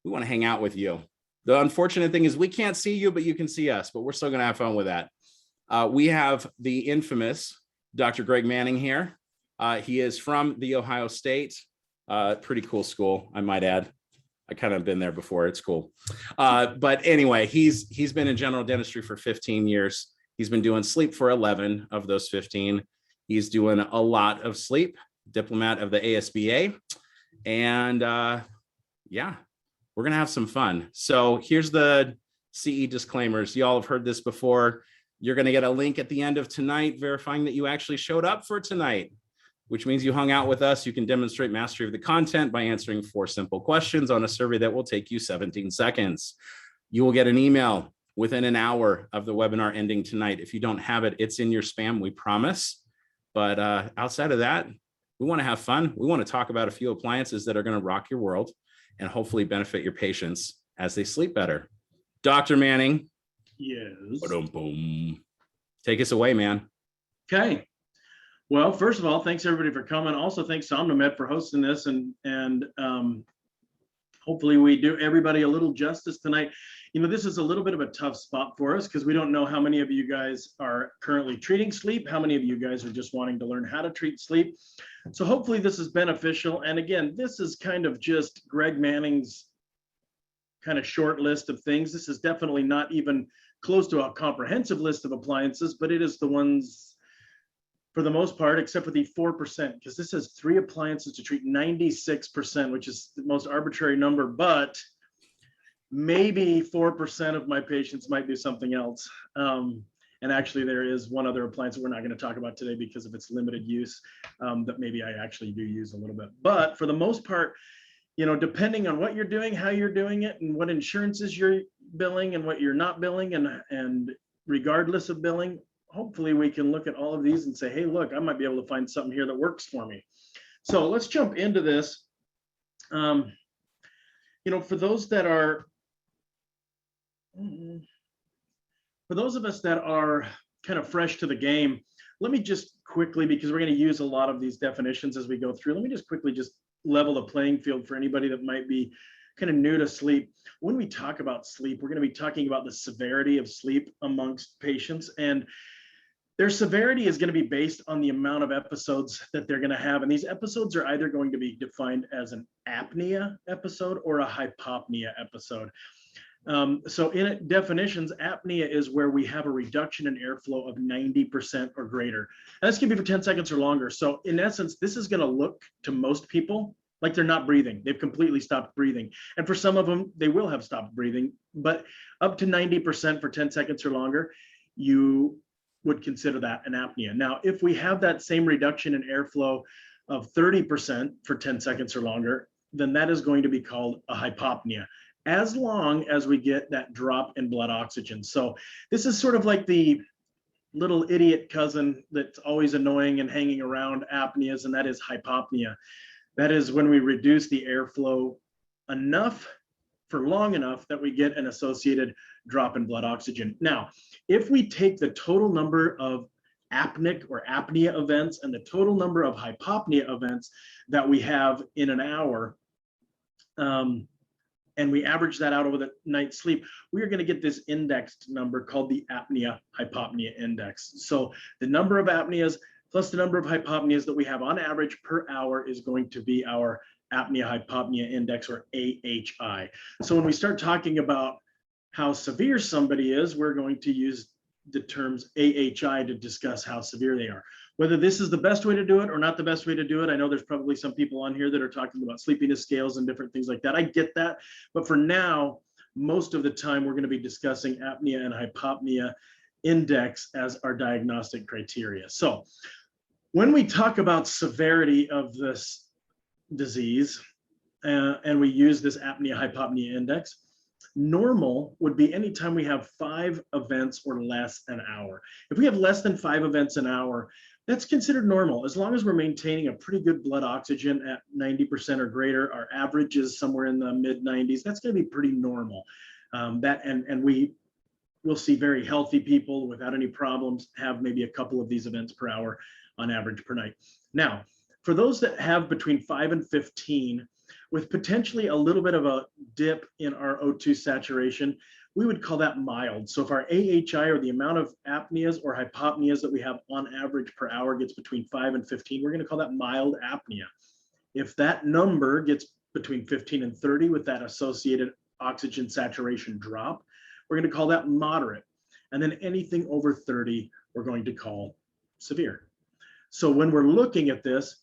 we want to hang out with you. The unfortunate thing is we can't see you, but you can see us, but we're still going to have fun with that. We have the infamous Dr. Greg Manning here. He is from the Ohio State. Pretty cool school, I might add. I kind of been there before. It's cool. But anyway, he's been in general dentistry for 15 years. He's been doing sleep for 11 of those 15. He's doing a lot of sleep, diplomat of the ASBA. And yeah, we're going to have some fun. So here's the CE disclaimers. Y'all have heard this before. You're going to get a link at the end of tonight verifying that you actually showed up for tonight, which means you hung out with us. You can demonstrate mastery of the content by answering 4 simple questions on a survey that will take you 17 seconds. You will get an email within an hour of the webinar ending tonight. If you don't have it, it's in your spam, we promise. But outside of that, we want to have fun. We want to talk about a few appliances that are going to rock your world and hopefully benefit your patients as they sleep better. Dr. Manning. Yes. Ba-dum-boom. Take us away, man. Okay. Well, first of all, thanks everybody for coming. Also, thanks SomnoMed for hosting this, and hopefully we do everybody a little justice tonight. You know, this is a little bit of a tough spot for us because we don't know how many of you guys are currently treating sleep, how many of you guys are just wanting to learn how to treat sleep. So hopefully this is beneficial. And again, this is kind of just Greg Manning's kind of short list of things. This is definitely not even close to a comprehensive list of appliances, but it is the ones, for the most part, except for the 4%, because this has 3 appliances to treat 96%, which is the most arbitrary number, but maybe 4% of my patients might do something else. And actually there is one other appliance that we're not going to talk about today because of its limited use that maybe I actually do use a little bit. But for the most part, you know, depending on what you're doing, how you're doing it, and what insurances you're billing and what you're not billing, and regardless of billing, hopefully we can look at all of these and say, hey, look, I might be able to find something here that works for me. So let's jump into this. You know, for those of us that are kind of fresh to the game, let me just quickly, because we're going to use a lot of these definitions as we go through, let me just quickly just level the playing field for anybody that might be kind of new to sleep. When we talk about sleep, we're going to be talking about the severity of sleep amongst patients, and their severity is going to be based on the amount of episodes that they're going to have. And these episodes are either going to be defined as an apnea episode or a hypopnea episode. So in definitions, apnea is where we have a reduction in airflow of 90% or greater. And this can be for 10 seconds or longer. So in essence, this is going to look to most people like they're not breathing. They've completely stopped breathing. And for some of them, they will have stopped breathing, but up to 90% for 10 seconds or longer, you would consider that an apnea. Now, if we have that same reduction in airflow of 30% for 10 seconds or longer, then that is going to be called a hypopnea, as long as we get that drop in blood oxygen. So this is sort of like the little idiot cousin that's always annoying and hanging around apneas, and that is hypopnea. That is when we reduce the airflow enough for long enough that we get an associated drop in blood oxygen. Now, if we take the total number of apneic or apnea events and the total number of hypopnea events that we have in an hour, and we average that out over the night's sleep, we are going to get this indexed number called the apnea hypopnea index. So the number of apneas plus the number of hypopneas that we have on average per hour is going to be our apnea hypopnea index, or AHI. So when we start talking about how severe somebody is, we're going to use the terms AHI to discuss how severe they are. Whether this is the best way to do it or not the best way to do it, I know there's probably some people on here that are talking about sleepiness scales and different things like that. I get that. But for now, most of the time, we're going to be discussing apnea and hypopnea index as our diagnostic criteria. So when we talk about severity of this disease, and we use this apnea hypopnea index, normal would be anytime we have 5 events or less an hour. If we have less than 5 events an hour, that's considered normal. As long as we're maintaining a pretty good blood oxygen at 90% or greater, our average is somewhere in the mid 90s, that's going to be pretty normal. And we will see very healthy people without any problems have maybe a couple of these events per hour on average per night. Now, for those that have between 5 and 15, with potentially a little bit of a dip in our O2 saturation, we would call that mild. So if our AHI, or the amount of apneas or hypopneas that we have on average per hour, gets between 5 and 15, we're going to call that mild apnea. If that number gets between 15 and 30 with that associated oxygen saturation drop, we're going to call that moderate. And then anything over 30, we're going to call severe. So when we're looking at this,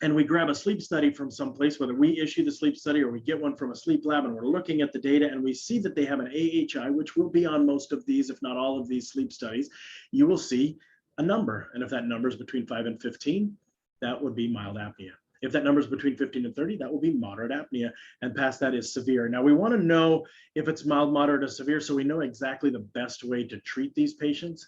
and we grab a sleep study from someplace, whether we issue the sleep study or we get one from a sleep lab, and we're looking at the data and we see that they have an AHI, which will be on most of these, if not all of these sleep studies, you will see a number. And if that number is between 5 and 15, that would be mild apnea. If that number is between 15 and 30, that will be moderate apnea, and past that is severe. Now we want to know if it's mild, moderate, or severe, so we know exactly the best way to treat these patients.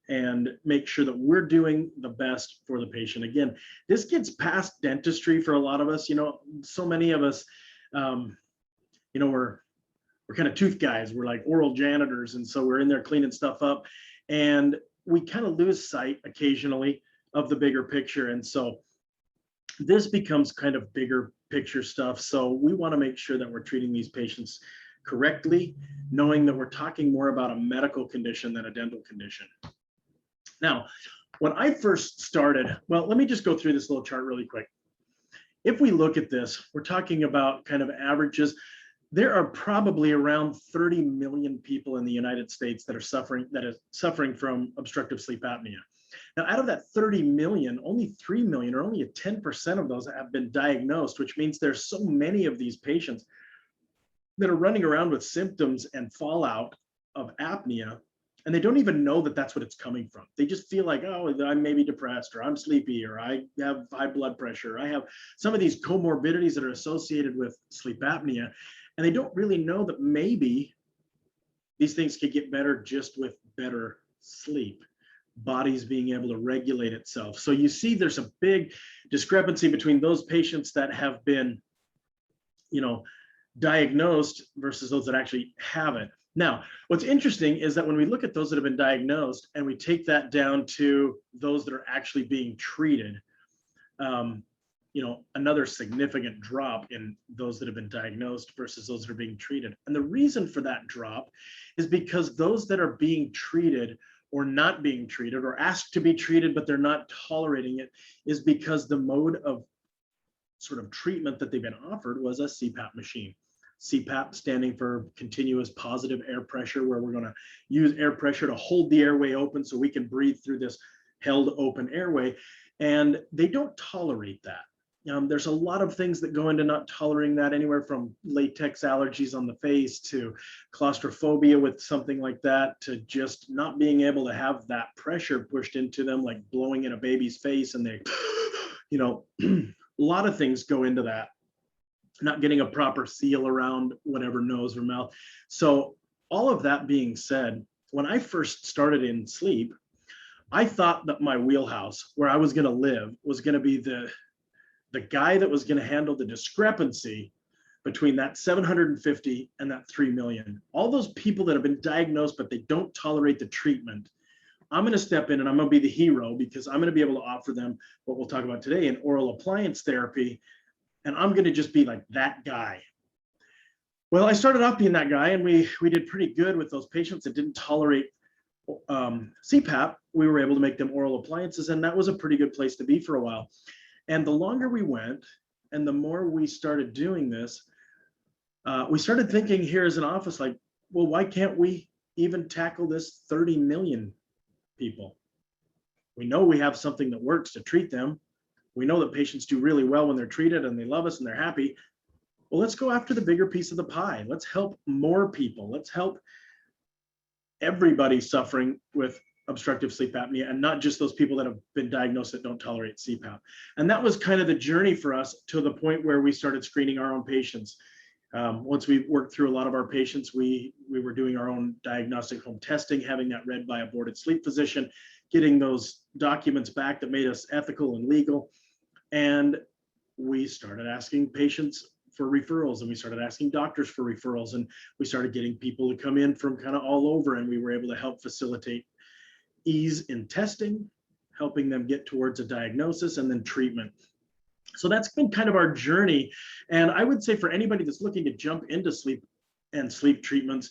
And make sure that we're doing the best for the patient. Again, this gets past dentistry for a lot of us. So many of us, we're kind of tooth guys. We're like oral janitors, and so we're in there cleaning stuff up, and we kind of lose sight occasionally of the bigger picture. And so this becomes kind of bigger picture stuff. So we want to make sure that we're treating these patients correctly, knowing that we're talking more about a medical condition than a dental condition. Now, when I first started, well, let me just go through this little chart really quick. If we look at this, we're talking about kind of averages. There are probably around 30 million people in the United States that are suffering from obstructive sleep apnea. Now, out of that 30 million, only 3 million, or only 10% of those, have been diagnosed, which means there's so many of these patients that are running around with symptoms and fallout of apnea, and they don't even know that that's what it's coming from. They just feel like, oh, I'm maybe depressed, or I'm sleepy, or I have high blood pressure. I have some of these comorbidities that are associated with sleep apnea, and they don't really know that maybe these things could get better just with better sleep, bodies being able to regulate itself. So you see there's a big discrepancy between those patients that have been, diagnosed versus those that actually have it. Now, what's interesting is that when we look at those that have been diagnosed and we take that down to those that are actually being treated, another significant drop in those that have been diagnosed versus those that are being treated. And the reason for that drop is because those that are being treated or not being treated, or asked to be treated, but they're not tolerating it, is because the mode of sort of treatment that they've been offered was a CPAP machine. CPAP standing for continuous positive air pressure, where we're going to use air pressure to hold the airway open so we can breathe through this held open airway. And they don't tolerate that. There's a lot of things that go into not tolerating that, anywhere from latex allergies on the face to claustrophobia with something like that, to just not being able to have that pressure pushed into them, like blowing in a baby's face and they, a lot of things go into that. Not getting a proper seal around whatever nose or mouth. So all of that being said, when I first started in sleep, I thought that my wheelhouse, where I was going to live, was going to be the guy that was going to handle the discrepancy between that 750 and that 3 million. All those people that have been diagnosed, but they don't tolerate the treatment. I'm going to step in and I'm going to be the hero, because I'm going to be able to offer them what we'll talk about today in oral appliance therapy. And I'm going to just be like that guy. Well, I started off being that guy, and we did pretty good with those patients that didn't tolerate CPAP. We were able to make them oral appliances, and that was a pretty good place to be for a while. And the longer we went, and the more we started doing this, we started thinking here as an office, like, well, why can't we even tackle this 30 million people? We know we have something that works to treat them. We know that patients do really well when they're treated and they love us and they're happy. Well, let's go after the bigger piece of the pie. Let's help more people. Let's help everybody suffering with obstructive sleep apnea, and not just those people that have been diagnosed that don't tolerate CPAP. And that was kind of the journey for us, to the point where we started screening our own patients. Once we worked through a lot of our patients, we were doing our own diagnostic home testing, having that read by a boarded sleep physician, getting those documents back that made us ethical and legal. And we started asking patients for referrals, and we started asking doctors for referrals, and we started getting people to come in from kind of all over, and we were able to help facilitate ease in testing, helping them get towards a diagnosis and then treatment. So that's been kind of our journey. And I would say for anybody that's looking to jump into sleep and sleep treatments,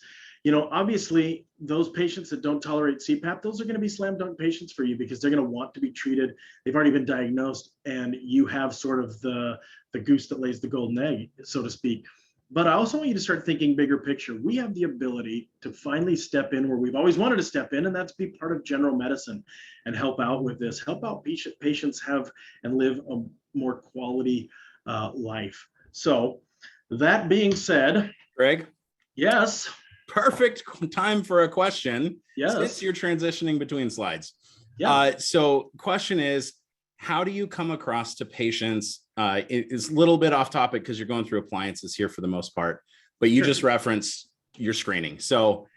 obviously those patients that don't tolerate CPAP, those are going to be slam dunk patients for you because they're going to want to be treated. They've already been diagnosed, and you have sort of the goose that lays the golden egg, so to speak. But I also want you to start thinking bigger picture. We have the ability to finally step in where we've always wanted to step in, and that's be part of general medicine and help out with this, help out patients have and live a more quality life. So that being said, Greg, yes, perfect time for a question. yes, Since you're transitioning between slides. yeah. So question is, how do you come across to patients? It's a little bit off topic because you're going through appliances here for the most part, but you Sure. just reference your screening. So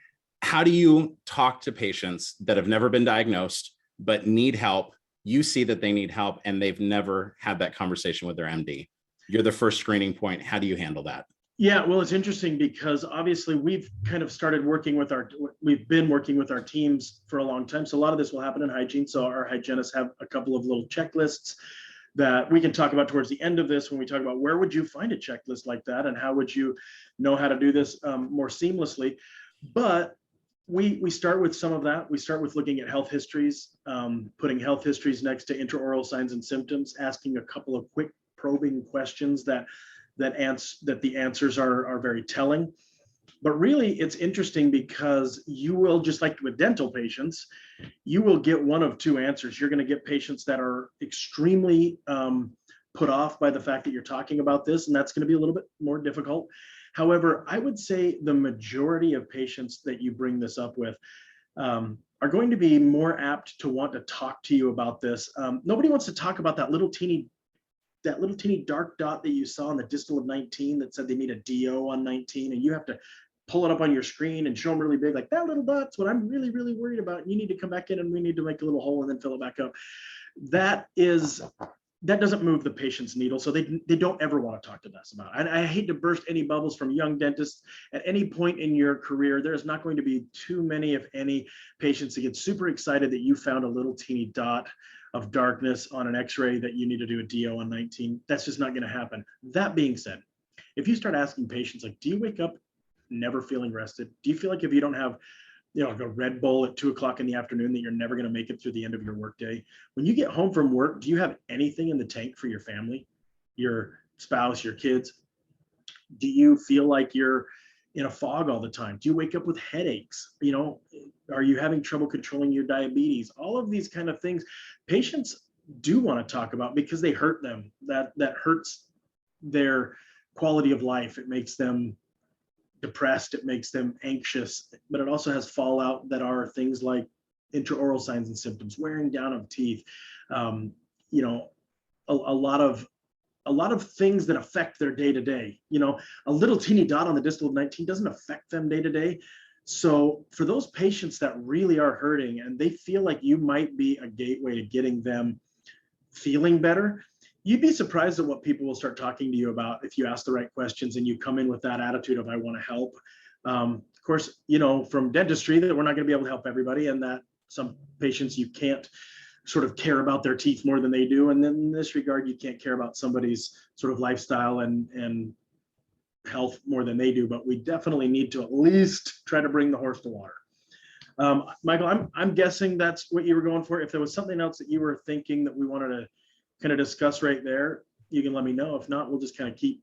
how do you talk to patients that have never been diagnosed but need help? You see that they need help and they've never had that conversation with their MD. You're the first screening point. How do you handle that? Yeah, well, it's interesting because obviously we've kind of we've been working with our teams for a long time. So a lot of this will happen in hygiene. So our hygienists have a couple of little checklists that we can talk about towards the end of this when we talk about where would you find a checklist like that and how would you know how to do this more seamlessly. But we start with some of that. We start with looking at health histories, putting health histories next to intraoral signs and symptoms, asking a couple of quick probing questions that the answers are very telling. But really, it's interesting because you will, just like with dental patients, you will get one of two answers. You're going to get patients that are extremely put off by the fact that you're talking about this, and that's going to be a little bit more difficult. However, I would say the majority of patients that you bring this up with are going to be more apt to want to talk to you about this. Nobody wants to talk about that little teeny dark dot that you saw in the distal of 19 that said they made a DO on 19, and you have to pull it up on your screen and show them really big, like that little dot's what I'm really, really worried about. And you need to come back in and we need to make a little hole and then fill it back up. That doesn't move the patient's needle. So they don't ever want to talk to us about it. I hate to burst any bubbles from young dentists. At any point in your career, there's not going to be too many, if any, patients that get super excited that you found a little teeny dot of darkness on an x-ray that you need to do a DO on 19. That's just not going to happen. That being said, if you start asking patients, like, do you wake up never feeling rested? Do you feel like if you don't have like a Red Bull at 2:00 in the afternoon that you're never going to make it through the end of your workday? When you get home from work, do you have anything in the tank for your family, your spouse, your kids? Do you feel like you're in a fog all the time? Do you wake up with headaches? Are you having trouble controlling your diabetes? All of these kind of things patients do want to talk about because they hurt them. That hurts their quality of life. It makes them depressed, it makes them anxious, but it also has fallout that are things like intraoral signs and symptoms, wearing down of teeth, a lot of things that affect their day to day. A little teeny dot on the distal of 19 doesn't affect them day to day. So for those patients that really are hurting and they feel like you might be a gateway to getting them feeling better, you'd be surprised at what people will start talking to you about if you ask the right questions and you come in with that attitude of, I want to help. Of course, from dentistry, that we're not going to be able to help everybody, and that some patients you can't sort of care about their teeth more than they do. And then in this regard, you can't care about somebody's sort of lifestyle and health more than they do, but we definitely need to at least try to bring the horse to water. Michael, I'm guessing that's what you were going for. If there was something else that you were thinking that we wanted to kind of discuss right there, you can let me know. If not, we'll just kind of is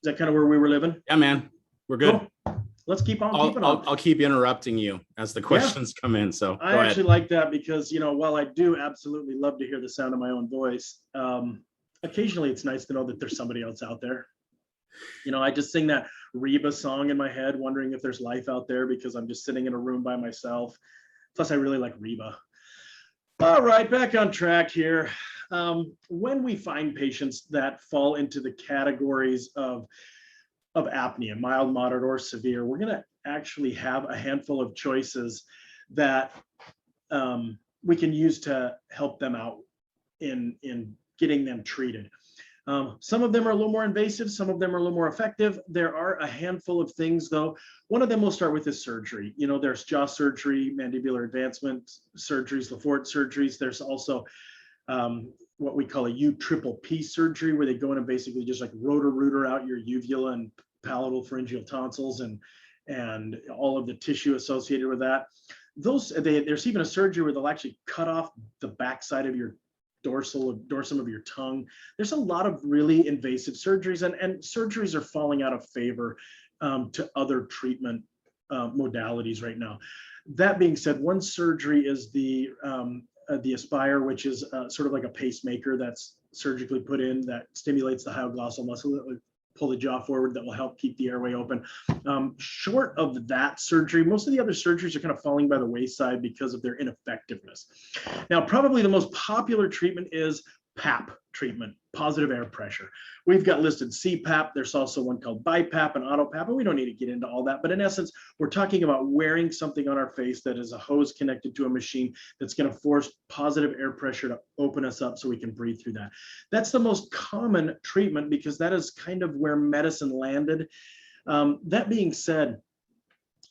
that kind of where we were living? Yeah, man, we're good. Cool. Let's keep on keeping on. I'll keep interrupting you as the questions come in. So I actually like that because, while I do absolutely love to hear the sound of my own voice, occasionally it's nice to know that there's somebody else out there. I just sing that Reba song in my head, wondering if there's life out there because I'm just sitting in a room by myself. Plus, I really like Reba. All right, back on track here. When we find patients that fall into the categories of apnea, mild, moderate, or severe, we're going to actually have a handful of choices that we can use to help them out in getting them treated. Some of them are a little more invasive. Some of them are a little more effective. There are a handful of things, though. One of them we'll start with is surgery. There's jaw surgery, mandibular advancement surgeries, Le Fort surgeries. There's also, what we call a U-triple-P surgery, where they go in and basically just like rotor-rooter out your uvula and palatal pharyngeal tonsils and all of the tissue associated with that. There's even a surgery where they'll actually cut off the backside of your dorsum of your tongue. There's a lot of really invasive surgeries, and surgeries are falling out of favor to other treatment modalities right now. That being said, one surgery is the Aspire, which is sort of like a pacemaker that's surgically put in that stimulates the hypoglossal muscle that will pull the jaw forward, that will help keep the airway open. Short of that surgery, most of the other surgeries are kind of falling by the wayside because of their ineffectiveness. Now, probably the most popular treatment is PAP treatment, positive air pressure. We've got listed CPAP. There's also one called BiPAP and AutoPAP, and we don't need to get into all that. But in essence, we're talking about wearing something on our face that is a hose connected to a machine that's going to force positive air pressure to open us up so we can breathe through that. That's the most common treatment because that is kind of where medicine landed. That being said,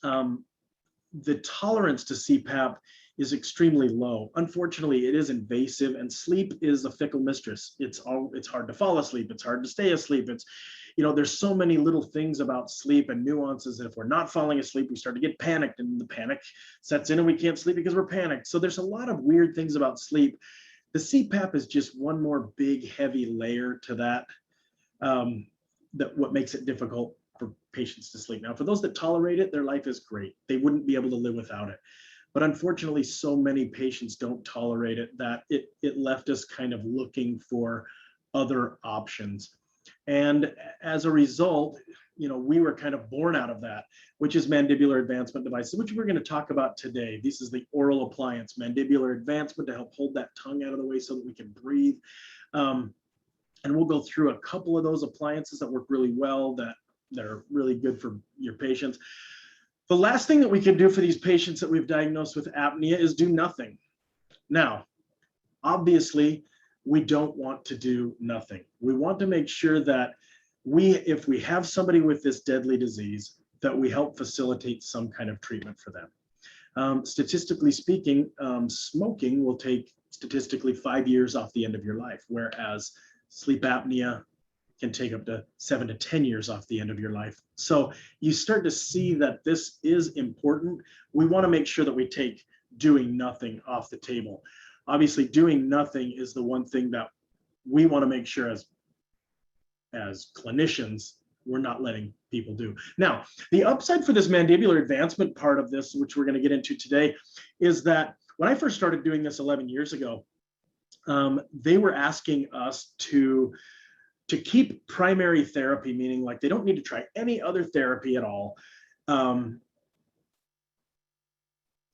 the tolerance to CPAP is extremely low. Unfortunately, it is invasive, and sleep is a fickle mistress. It's hard to fall asleep. It's hard to stay asleep. There's so many little things about sleep and nuances. And if we're not falling asleep, we start to get panicked, and the panic sets in and we can't sleep because we're panicked. So there's a lot of weird things about sleep. The CPAP is just one more big, heavy layer to that, what makes it difficult for patients to sleep. Now, for those that tolerate it, their life is great. They wouldn't be able to live without it. But unfortunately, so many patients don't tolerate it that it left us kind of looking for other options. And as a result, we were kind of born out of that, which is mandibular advancement devices, which we're going to talk about today. This is the oral appliance, mandibular advancement, to help hold that tongue out of the way so that we can breathe. And we'll go through a couple of those appliances that work really well, that are really good for your patients. The last thing that we can do for these patients that we've diagnosed with apnea is do nothing. Now, obviously, we don't want to do nothing. We want to make sure that if we have somebody with this deadly disease, that we help facilitate some kind of treatment for them. Statistically speaking, smoking will take statistically 5 years off the end of your life, whereas sleep apnea can take up to 7 to 10 years off the end of your life. So you start to see that this is important. We want to make sure that we take doing nothing off the table. Obviously, doing nothing is the one thing that we want to make sure as clinicians, we're not letting people do. Now, the upside for this mandibular advancement part of this, which we're going to get into today, is that when I first started doing this 11 years ago, they were asking us to keep primary therapy, meaning like they don't need to try any other therapy at all,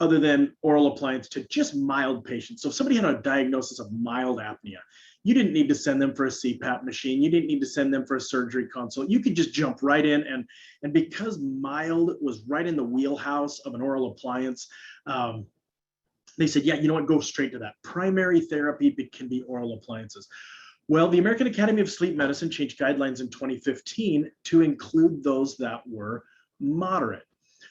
other than oral appliance, to just mild patients. So if somebody had a diagnosis of mild apnea, you didn't need to send them for a CPAP machine. You didn't need to send them for a surgery consult. You could just jump right in. And because mild was right in the wheelhouse of an oral appliance, they said, yeah, you know what, go straight to that. Primary therapy can be oral appliances. Well, the American Academy of Sleep Medicine changed guidelines in 2015 to include those that were moderate.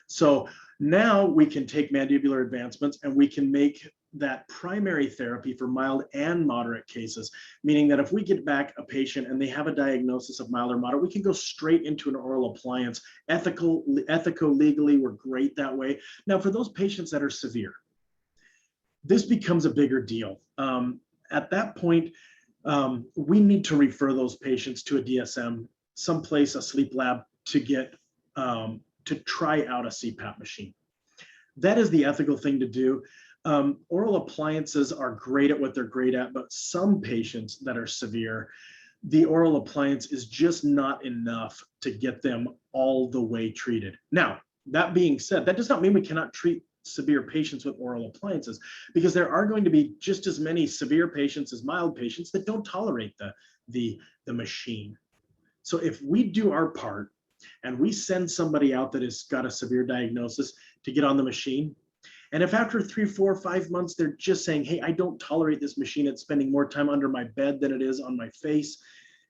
So now we can take mandibular advancements and we can make that primary therapy for mild and moderate cases, meaning that if we get back a patient and they have a diagnosis of mild or moderate, we can go straight into an oral appliance. Ethico-legally, we're great that way. Now, for those patients that are severe, this becomes a bigger deal. At that point, we need to refer those patients to a DSM, someplace, a sleep lab, to get to try out a CPAP machine. That is the ethical thing to do. Oral appliances are great at what they're great at, but some patients that are severe, the oral appliance is just not enough to get them all the way treated. Now, that being said, that does not mean we cannot treat severe patients with oral appliances, because there are going to be just as many severe patients as mild patients that don't tolerate the machine. So if we do our part and we send somebody out that has got a severe diagnosis to get on the machine, and if after 3, 4, 5 months, they're just saying, hey, I don't tolerate this machine, it's spending more time under my bed than it is on my face,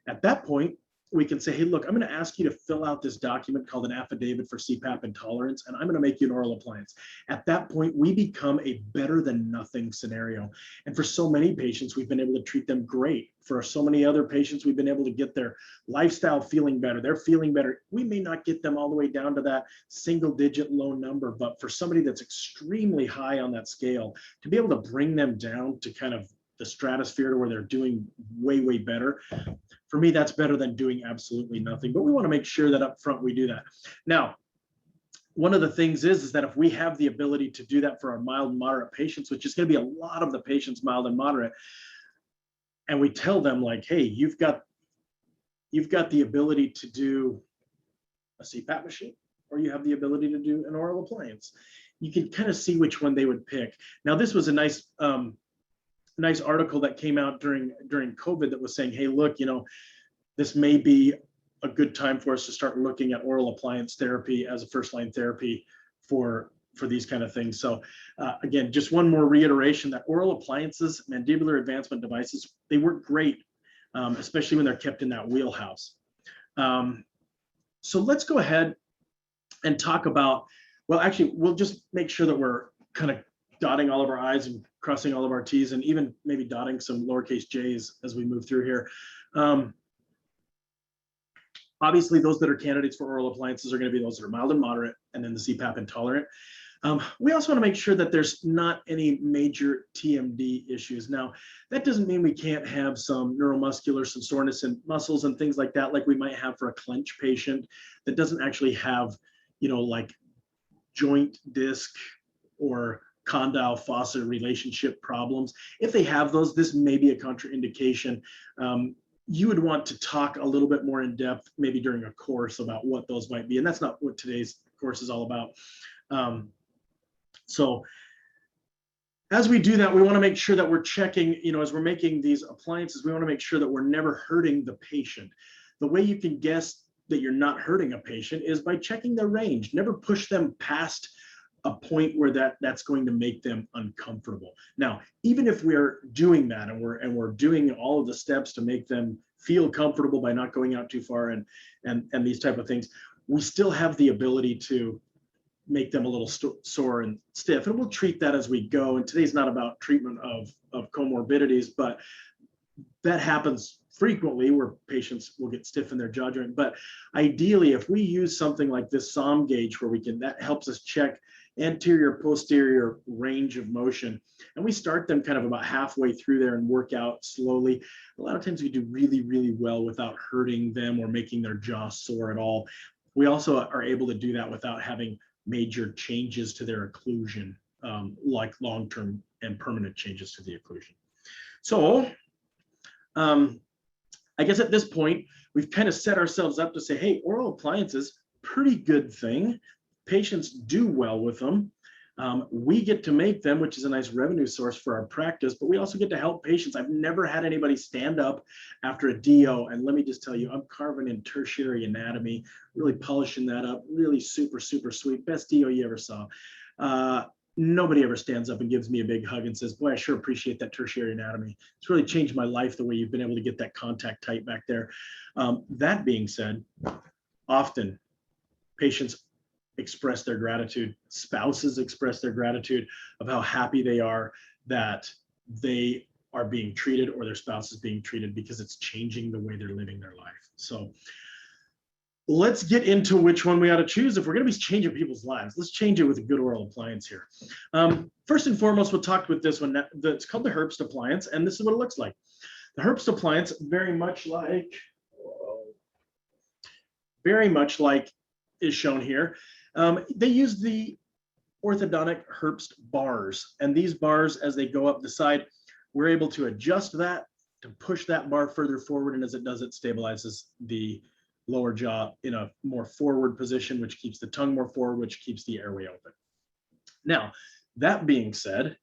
at that point, we can say, hey, look, I'm going to ask you to fill out this document called an affidavit for CPAP intolerance, and I'm going to make you an oral appliance. At that point, we become a better than nothing scenario. And for so many patients, we've been able to treat them great. For so many other patients, we've been able to get their lifestyle feeling better. They're feeling better. We may not get them all the way down to that single digit low number, but for somebody that's extremely high on that scale, to be able to bring them down to kind of the stratosphere to where they're doing way, way better. For me, that's better than doing absolutely nothing, but we want to make sure that up front we do that. Now, one of the things is that if we have the ability to do that for our mild and moderate patients, which is going to be a lot of the patients mild and moderate, and we tell them like, hey, you've got the ability to do a CPAP machine, or you have the ability to do an oral appliance, you can kind of see which one they would pick. Now, this was a nice article that came out during COVID that was saying, hey, look, this may be a good time for us to start looking at oral appliance therapy as a first line therapy for these kind of things. So again, just one more reiteration that oral appliances, mandibular advancement devices, they work great, especially when they're kept in that wheelhouse. So let's go ahead and talk about, well, actually, we'll just make sure that we're kind of dotting all of our I's and crossing all of our T's, and even maybe dotting some lowercase j's as we move through here. Obviously, those that are candidates for oral appliances are going to be those that are mild and moderate, and then the CPAP intolerant. We also want to make sure that there's not any major TMD issues. Now, that doesn't mean we can't have some neuromuscular, some soreness in muscles and things like that, like we might have for a clench patient that doesn't actually have, like joint disc or condyle fossa relationship problems. If they have those, this may be a contraindication. You would want to talk a little bit more in depth, maybe during a course, about what those might be. And that's not what today's course is all about. So as we do that, we want to make sure that we're checking, as we're making these appliances, we want to make sure that we're never hurting the patient. The way you can guess that you're not hurting a patient is by checking their range. Never push them past a point where that's going to make them uncomfortable. Now, even if we're doing that and we're doing all of the steps to make them feel comfortable by not going out too far and these type of things, we still have the ability to make them a little sore and stiff, and we'll treat that as we go. And today's not about treatment of comorbidities, but that happens frequently where patients will get stiff in their jaw joint. But ideally, if we use something like this SOM gauge, where that helps us check anterior posterior range of motion, and we start them kind of about halfway through there and work out slowly. A lot of times we do really, really well without hurting them or making their jaw sore at all. We also are able to do that without having major changes to their occlusion, like long-term and permanent changes to the occlusion. So I guess at this point, we've kind of set ourselves up to say, hey, oral appliances, pretty good thing. Patients do well with them. We get to make them, which is a nice revenue source for our practice, but we also get to help patients. I've never had anybody stand up after a DO, and let me just tell you, I'm carving in tertiary anatomy, really polishing that up, really super, super sweet, best DO you ever saw. Nobody ever stands up and gives me a big hug and says, boy, I sure appreciate that tertiary anatomy. It's really changed my life, the way you've been able to get that contact tight back there. That being said, often patients express their gratitude, spouses express their gratitude of how happy they are that they are being treated, or their spouse is being treated, because it's changing the way they're living their life. So let's get into which one we ought to choose. If we're going to be changing people's lives, let's change it with a good oral appliance here. First and foremost, we'll talk with this one. It's called the Herbst appliance, and this is what it looks like. The Herbst appliance, very much like is shown here. They use the orthodontic Herbst bars, and these bars, as they go up the side, we're able to adjust that to push that bar further forward, and as it does, it stabilizes the lower jaw in a more forward position, which keeps the tongue more forward, which keeps the airway open. Now, that being said,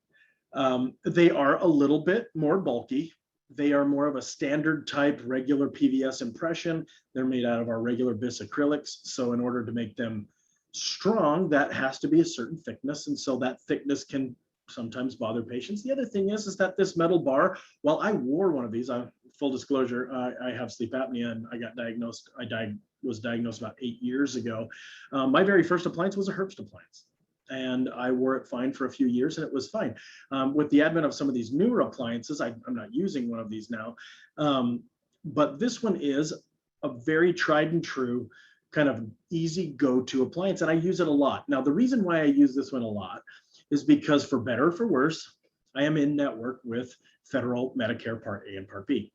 they are a little bit more bulky. They are more of a standard type regular PVS impression. They're made out of our regular bis acrylics. So in order to make them strong, that has to be a certain thickness. And so that thickness can sometimes bother patients. The other thing is that this metal bar, while I wore one of these, full disclosure, I have sleep apnea and I was diagnosed about 8 years ago. My very first appliance was a Herbst appliance. And I wore it fine for a few years and it was fine. With the advent of some of these newer appliances, I'm not using one of these now, but this one is a very tried and true kind of easy go-to appliance, and I use it a lot. Now, the reason why I use this one a lot is because, for better or for worse, I am in network with federal Medicare Part A and Part B.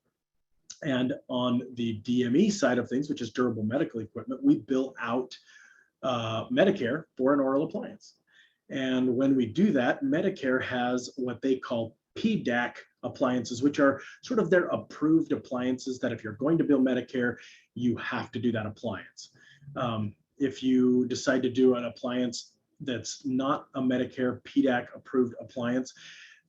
And on the DME side of things, which is durable medical equipment, we bill out Medicare for an oral appliance. And when we do that, Medicare has what they call PDAC appliances, which are sort of their approved appliances that if you're going to bill Medicare, you have to do that appliance. If you decide to do an appliance that's not a Medicare PDAC approved appliance,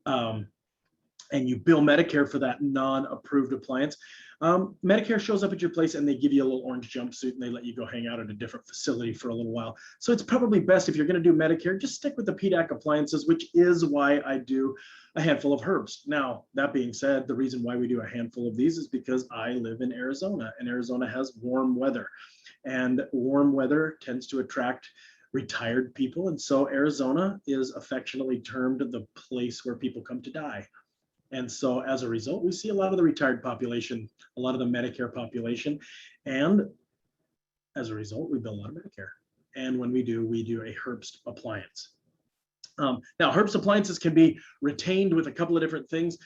and you bill Medicare for that non-approved appliance, Medicare shows up at your place and they give you a little orange jumpsuit and they let you go hang out at a different facility for a little while. So it's probably best, if you're going to do Medicare, just stick with the PDAC appliances, which is why I do a handful of Herbst. Now, that being said, the reason why we do a handful of these is because I live in Arizona, and Arizona has warm weather, and warm weather tends to attract retired people. And so Arizona is affectionately termed the place where people come to die. And so as a result, we see a lot of the retired population, a lot of the Medicare population. And as a result, we bill a lot of Medicare. And when we do a Herbst appliance. Now, Herbst appliances can be retained with a couple of different things.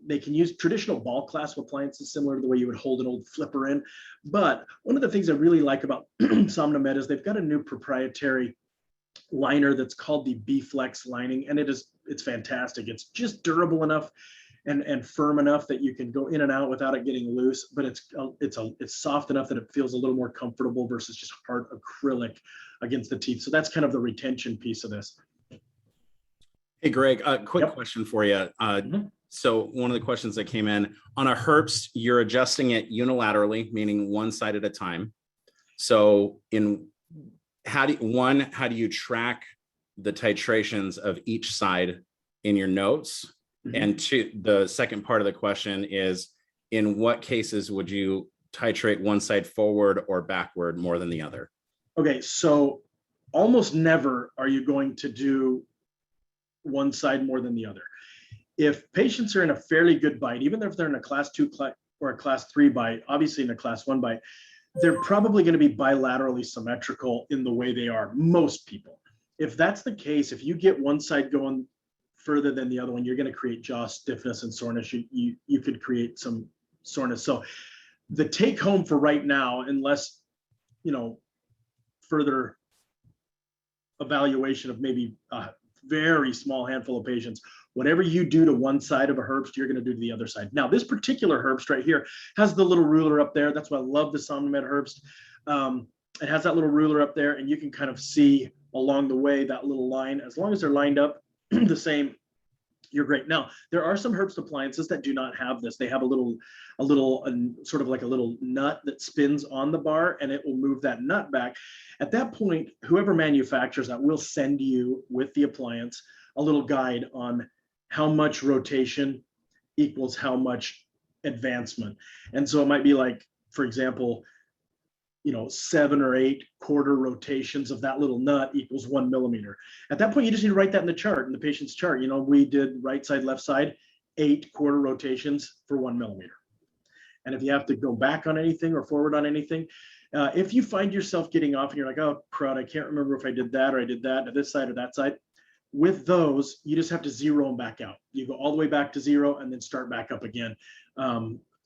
They can use traditional ball clasp appliances, similar to the way you would hold an old flipper in. But one of the things I really like about SomnoMed is they've got a new proprietary liner that's called the B-Flex lining, and it's fantastic. It's just durable enough and firm enough that you can go in and out without it getting loose, but it's soft enough that it feels a little more comfortable versus just hard acrylic against the teeth. So that's kind of the retention piece of this. Hey, Greg, a quick question for you. So one of the questions that came in on a Herbst, you're adjusting it unilaterally, meaning one side at a time. So how do you track the titrations of each side in your notes? And two, the second part of the question is, in what cases would you titrate one side forward or backward more than the other? Okay, so almost never are you going to do one side more than the other. If patients are in a fairly good bite, even if they're in a class 2 or a class 3 bite, obviously in a class 1 bite, they're probably going to be bilaterally symmetrical in the way they are, most people. If that's the case, if you get one side going further than the other one, you're going to create jaw stiffness and soreness. You could create some soreness. So the take home for right now, unless, further evaluation of maybe a very small handful of patients, whatever you do to one side of a Herbst, you're going to do to the other side. Now, this particular Herbst right here has the little ruler up there. That's why I love the SomnoMed Herbst. It has that little ruler up there, and you can kind of see along the way that little line. As long as they're lined up the same, you're great. Now, there are some Herbst appliances that do not have this. They have a little sort of like a little nut that spins on the bar, and it will move that nut back. At that point, whoever manufactures that will send you with the appliance a little guide on how much rotation equals how much advancement. And so it might be like, for example, 7 or 8 quarter rotations of that little nut equals 1 millimeter. At that point, you just need to write that in the chart, in the patient's chart. We did right side, left side, 8 quarter rotations for 1 millimeter. And if you have to go back on anything or forward on anything, if you find yourself getting off and you're like, oh, crud, I can't remember if I did that or I did that, or this side or that side. With those, you just have to zero them back out. You go all the way back to 0 and then start back up again.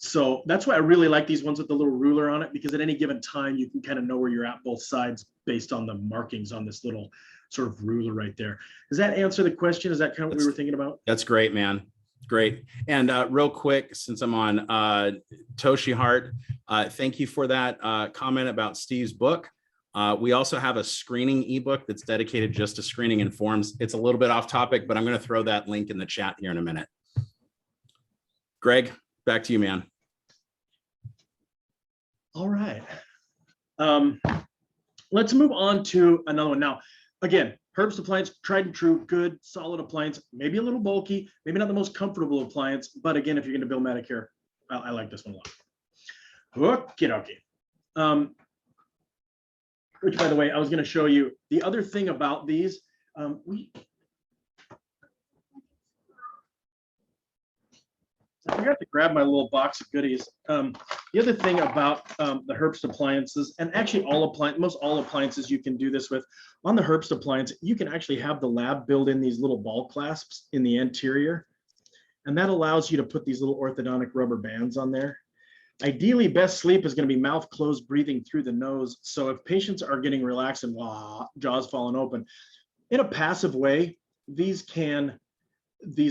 So that's why I really like these ones with the little ruler on it, because at any given time, you can kind of know where you're at both sides based on the markings on this little sort of ruler right there. Does that answer the question? Is that kind of what we were thinking about? That's great, man. Great. And real quick, since I'm on, Toshi Hart, thank you for that comment about Steve's book. We also have a screening ebook that's dedicated just to screening and forms. It's a little bit off topic, but I'm going to throw that link in the chat here in a minute. Greg, back to you, man. All right. Let's move on to another one. Now, Again, Herbst appliance, tried and true, good, solid appliance, maybe a little bulky, maybe not the most comfortable appliance, but again, if you're going to build Medicare, I like this one a lot. Okay, okay. Which, by the way, I was going to show you the other thing about these. I forgot to grab my little box of goodies. The other thing about the Herbst appliances, and actually most all appliances you can do this with. On the Herbst appliance, you can actually have the lab build in these little ball clasps in the anterior. And that allows you to put these little orthodontic rubber bands on there. Ideally, best sleep is going to be mouth closed, breathing through the nose. So if patients are getting relaxed and jaws falling open, in a passive way, these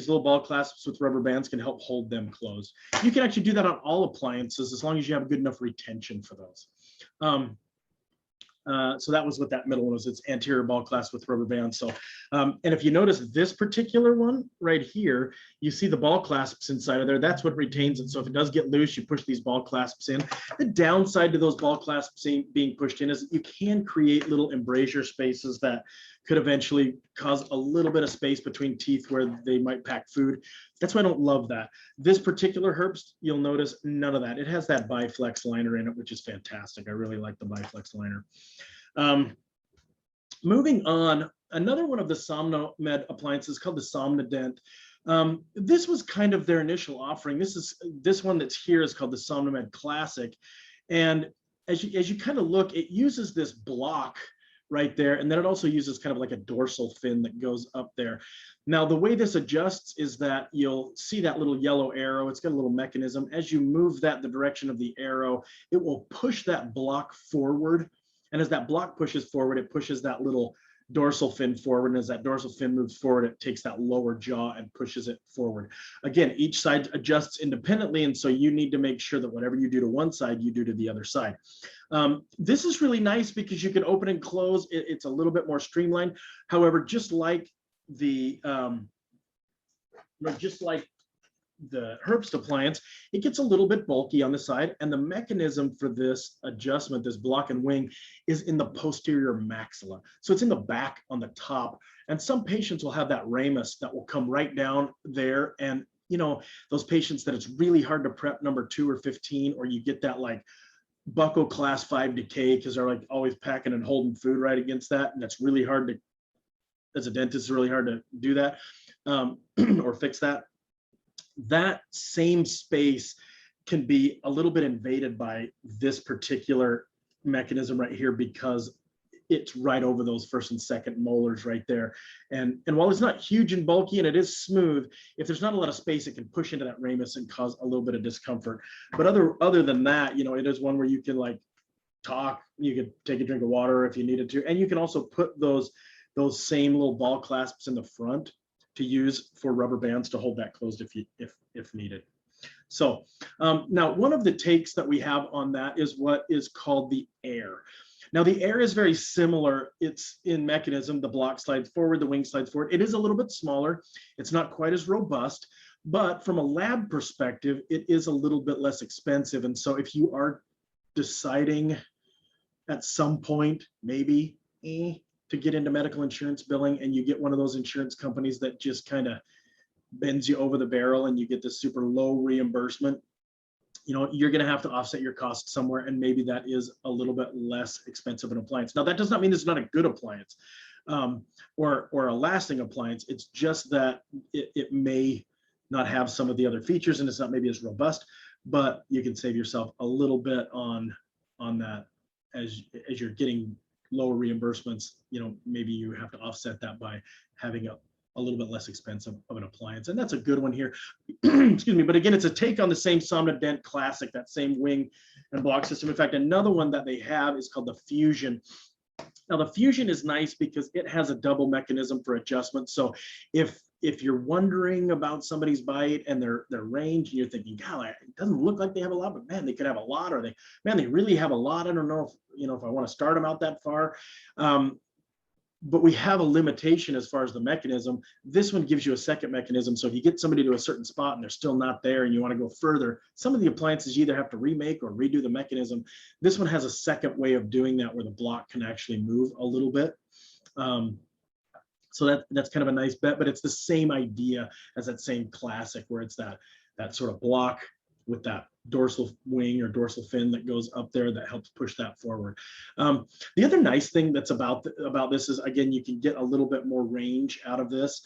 little ball clasps with rubber bands can help hold them closed. You can actually do that on all appliances as long as you have good enough retention for those. So that was what that middle one was. It's anterior ball clasp with rubber bands. So, and if you notice this particular one right here, you see the ball clasps inside of there. That's what retains it. So if it does get loose, you push these ball clasps in. The downside to those ball clasps being pushed in is you can create little embrasure spaces that could eventually cause a little bit of space between teeth where they might pack food. That's why I don't love that. This particular Herbst, you'll notice none of that. It has that Biflex liner in it, which is fantastic. I really like the Biflex liner. Moving on, another one of the SomnoMed appliances called the Somnodent. This was kind of their initial offering. This one that's here is called the SomnoMed Classic. And as you kind of look, it uses this block right there. And then it also uses kind of like a dorsal fin that goes up there. Now, the way this adjusts is that you'll see that little yellow arrow. It's got a little mechanism. As you move that the direction of the arrow, it will push that block forward. And as that block pushes forward, it pushes that little dorsal fin forward. And as that dorsal fin moves forward, it takes that lower jaw and pushes it forward. Again, each side adjusts independently. And so you need to make sure that whatever you do to one side, you do to the other side. This is really nice because you can open and close. It's a little bit more streamlined. However, just like the Herbst appliance, it gets a little bit bulky on the side, and the mechanism for this adjustment, this block and wing, is in the posterior maxilla. So it's in the back on the top, and some patients will have that ramus that will come right down there, and you know, those patients that it's really hard to prep number 2 or 15, or you get that like buccal class 5 decay because they're like always packing and holding food right against that, and that's really hard to, as a dentist, it's really hard to do that or fix that. That same space can be a little bit invaded by this particular mechanism right here because it's right over those first and second molars right there. And while it's not huge and bulky and it is smooth, if there's not a lot of space, it can push into that ramus and cause a little bit of discomfort. But other than that, you know, it is one where you can like talk, you could take a drink of water if you needed to, and you can also put those same little ball clasps in the front to use for rubber bands to hold that closed if needed. So now one of the takes that we have on that is what is called the Air. Now the Air is very similar. It's in mechanism. The block slides forward, the wing slides forward. It is a little bit smaller. It's not quite as robust, but from a lab perspective, it is a little bit less expensive. And so if you are deciding at some point, maybe to get into medical insurance billing, and you get one of those insurance companies that just kind of bends you over the barrel and you get this super low reimbursement, you know, you're going to have to offset your costs somewhere, and maybe that is a little bit less expensive an appliance. Now, that does not mean it's not a good appliance or a lasting appliance. It's just that it may not have some of the other features, and it's not maybe as robust, but you can save yourself a little bit on that as you're getting lower reimbursements. You know, maybe you have to offset that by having a little bit less expensive of an appliance, and that's a good one here. Excuse me, but again, it's a take on the same Somnodent Classic, that same wing and block system. In fact, another one that they have is called the Fusion. Now the Fusion is nice because it has a double mechanism for adjustment. So if you're wondering about somebody's bite and their range, and you're thinking, God, it doesn't look like they have a lot, but man, they could have a lot, or they really have a lot. I don't know if I want to start them out that far. But we have a limitation as far as the mechanism. This one gives you a second mechanism. So if you get somebody to a certain spot and they're still not there and you want to go further, some of the appliances you either have to remake or redo the mechanism. This one has a second way of doing that where the block can actually move a little bit. So that's kind of a nice bet, but it's the same idea as that same classic where it's that sort of block with that dorsal wing or dorsal fin that goes up there that helps push that forward. The other nice thing that's about this is, again, you can get a little bit more range out of this.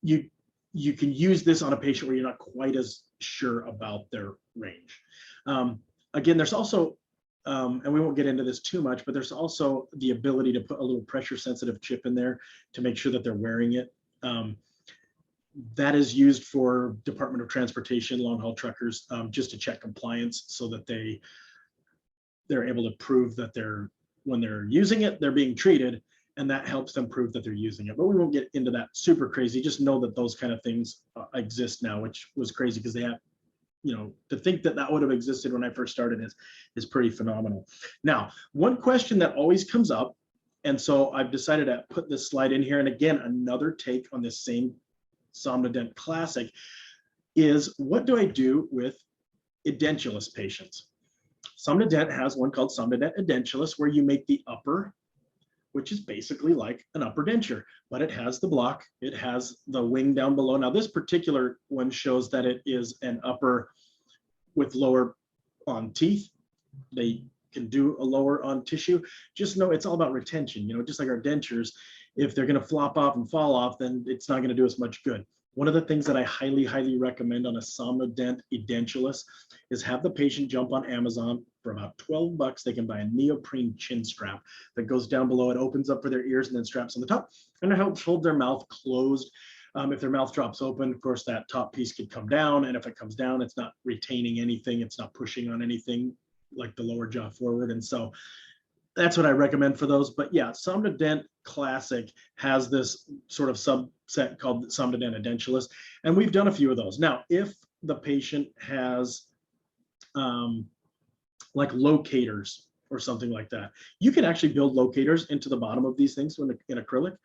You can use this on a patient where you're not quite as sure about their range. Again, there's also, and we won't get into this too much, but there's also the ability to put a little pressure sensitive chip in there to make sure that they're wearing it. That is used for Department of Transportation, long haul truckers, just to check compliance so that they're able to prove that when they're using it, they're being treated, and that helps them prove that they're using it. But we won't get into that super crazy. Just know that those kind of things exist now, which was crazy because they have, to think that would have existed when I first started is pretty phenomenal. Now, one question that always comes up, and so I've decided to put this slide in here, and again, another take on this same Somnodent Classic, is what do I do with edentulous patients? Somnodent has one called Somnodent Edentulous, where you make the upper, which is basically like an upper denture, but it has the block, it has the wing down below. Now, this particular one shows that it is an upper with lower on teeth. They can do a lower on tissue. Just know it's all about retention, just like our dentures. If they're going to flop off and fall off, then it's not going to do us much good. One of the things that I highly, highly recommend on a Somnodent Edentulous is have the patient jump on Amazon. For about $12, they can buy a neoprene chin strap that goes down below. It opens up for their ears and then straps on the top, and it helps hold their mouth closed. If their mouth drops open, of course, that top piece could come down, and if it comes down, it's not retaining anything. It's not pushing on anything like the lower jaw forward. And so that's what I recommend for those. But yeah, Somnodent Classic has this sort of subset called Somnodent Edentulous, and we've done a few of those. Now, if the patient has like locators or something like that, you can actually build locators into the bottom of these things in acrylic.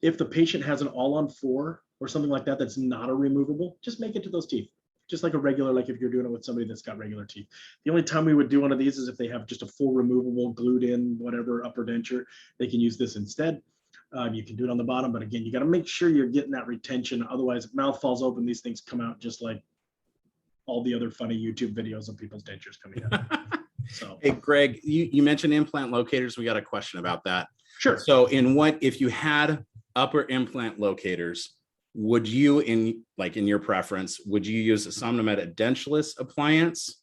If the patient has an all-on-4 or something like that that's not a removable, just make it to those teeth. Just like a regular, like if you're doing it with somebody that's got regular teeth. The only time we would do one of these is if they have just a full removable, glued in, whatever upper denture, they can use this instead. You can do it on the bottom, but again, you got to make sure you're getting that retention. Otherwise, if mouth falls open, these things come out just like all the other funny YouTube videos of people's dentures coming out. So, hey, Greg, you mentioned implant locators. We got a question about that. Sure. So if you had upper implant locators, would you, in your preference, would you use a Somnodent Edentulous appliance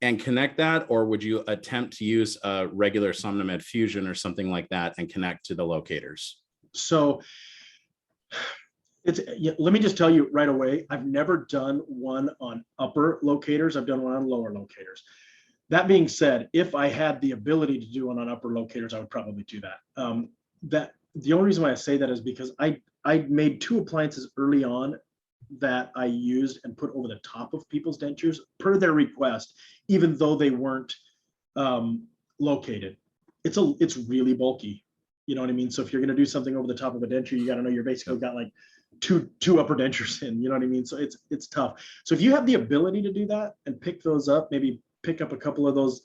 and connect that, or would you attempt to use a regular Somnomed Fusion or something like that and connect to the locators? So let me just tell you right away, I've never done one on upper locators. I've done one on lower locators. That being said, if I had the ability to do one on upper locators, I would probably do that. The only reason why I say that is because I made 2 appliances early on that I used and put over the top of people's dentures per their request, even though they weren't located. It's really bulky. You know what I mean? So if you're going to do something over the top of a denture, you got to know you're basically got like two upper dentures in. You know what I mean? So it's tough. So if you have the ability to do that and pick those up, maybe pick up a couple of those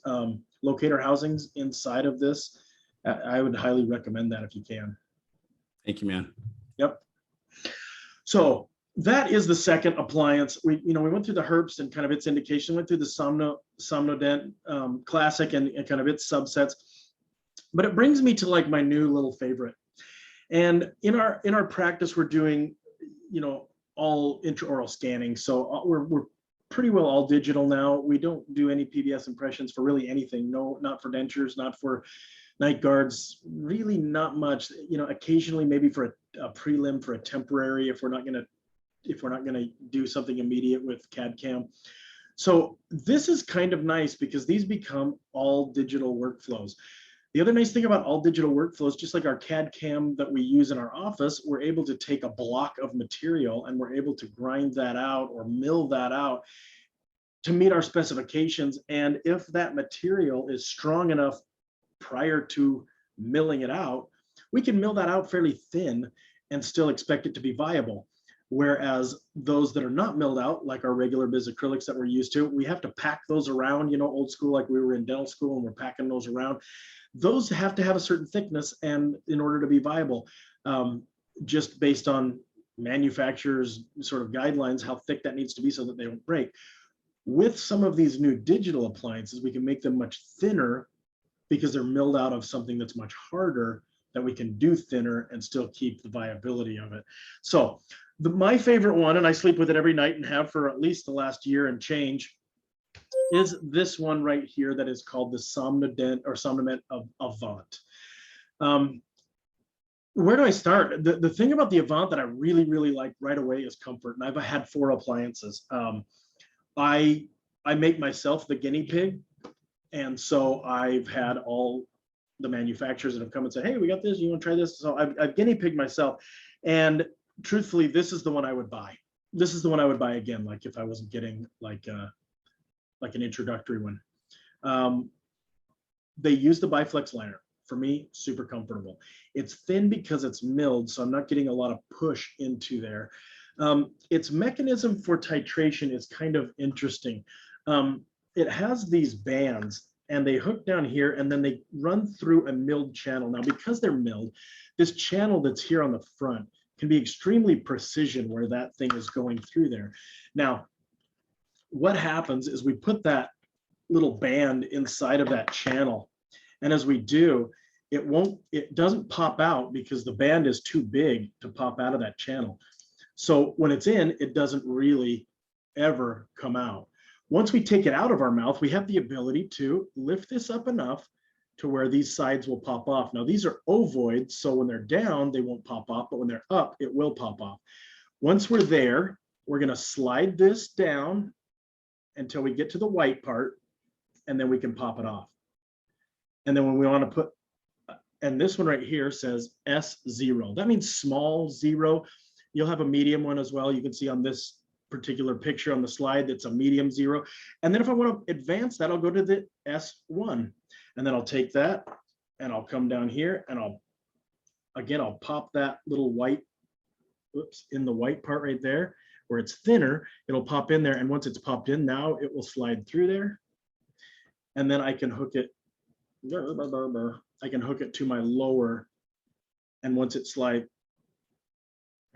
locator housings inside of this, I would highly recommend that if you can. Thank you, man. Yep. So that is the second appliance. We went through the herps and kind of its indication, went through the Somnodent Classic and kind of its subsets. But it brings me to like my new little favorite. And in our practice, we're doing, all intraoral scanning. So we're pretty well all digital now. We don't do any PBS impressions for really anything. No, not for dentures, not for night guards, really not much. Occasionally maybe for a prelim, for a temporary, if we're not gonna do something immediate with CAD CAM. So this is kind of nice because these become all digital workflows. The other nice thing about all digital workflows, just like our CAD CAM that we use in our office, we're able to take a block of material and we're able to grind that out or mill that out to meet our specifications. And if that material is strong enough prior to milling it out, we can mill that out fairly thin and still expect it to be viable. Whereas those that are not milled out, like our regular biz acrylics that we're used to, we have to pack those around, old school, like we were in dental school and we're packing those around. Those have to have a certain thickness and in order to be viable, just based on manufacturers' sort of guidelines, how thick that needs to be so that they don't break. With some of these new digital appliances, we can make them much thinner because they're milled out of something that's much harder that we can do thinner and still keep the viability of it. So my favorite one, and I sleep with it every night and have for at least the last year and change, is this one right here that is called the Somnodent or Somnament of Avant. Where do I start? The thing about the Avant that I really, really like right away is comfort. And I've had 4 appliances. I make myself the guinea pig. And so I've had all the manufacturers that have come and said, hey, we got this, you want to try this? So I've guinea pigged myself. And truthfully, this is the one I would buy. This is the one I would buy again, like if I wasn't getting like an introductory one. They use the Biflex liner. For me, super comfortable. It's thin because it's milled, so I'm not getting a lot of push into there. Its mechanism for titration is kind of interesting. It has these bands and they hook down here and then they run through a milled channel. Now, because they're milled, this channel that's here on the front can be extremely precision where that thing is going through there. Now, what happens is we put that little band inside of that channel. And as we do, it doesn't pop out because the band is too big to pop out of that channel. So when it's in, it doesn't really ever come out. Once we take it out of our mouth, we have the ability to lift this up enough to where these sides will pop off. Now, these are ovoids, so when they're down, they won't pop off, but when they're up, it will pop off. Once we're there, we're gonna slide this down until we get to the white part, and then we can pop it off. And then when we wanna put, and this one right here says S0. That means small 0. You'll have a medium one as well. You can see on this particular picture on the slide, that's a medium 0. And then if I want to advance that, I'll go to the S1. And then I'll take that and I'll come down here and I'll pop that little white, in the white part right there where it's thinner, it'll pop in there. And once it's popped in, now it will slide through there. And then I can hook it. I can hook it to my lower, and once it slides,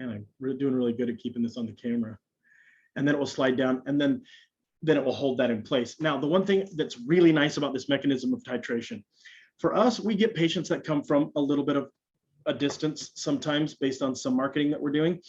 and I'm doing really good at keeping this on the camera, and then it will slide down, and then it will hold that in place. Now, the one thing that's really nice about this mechanism of titration, for us, we get patients that come from a little bit of a distance sometimes based on some marketing that we're doing.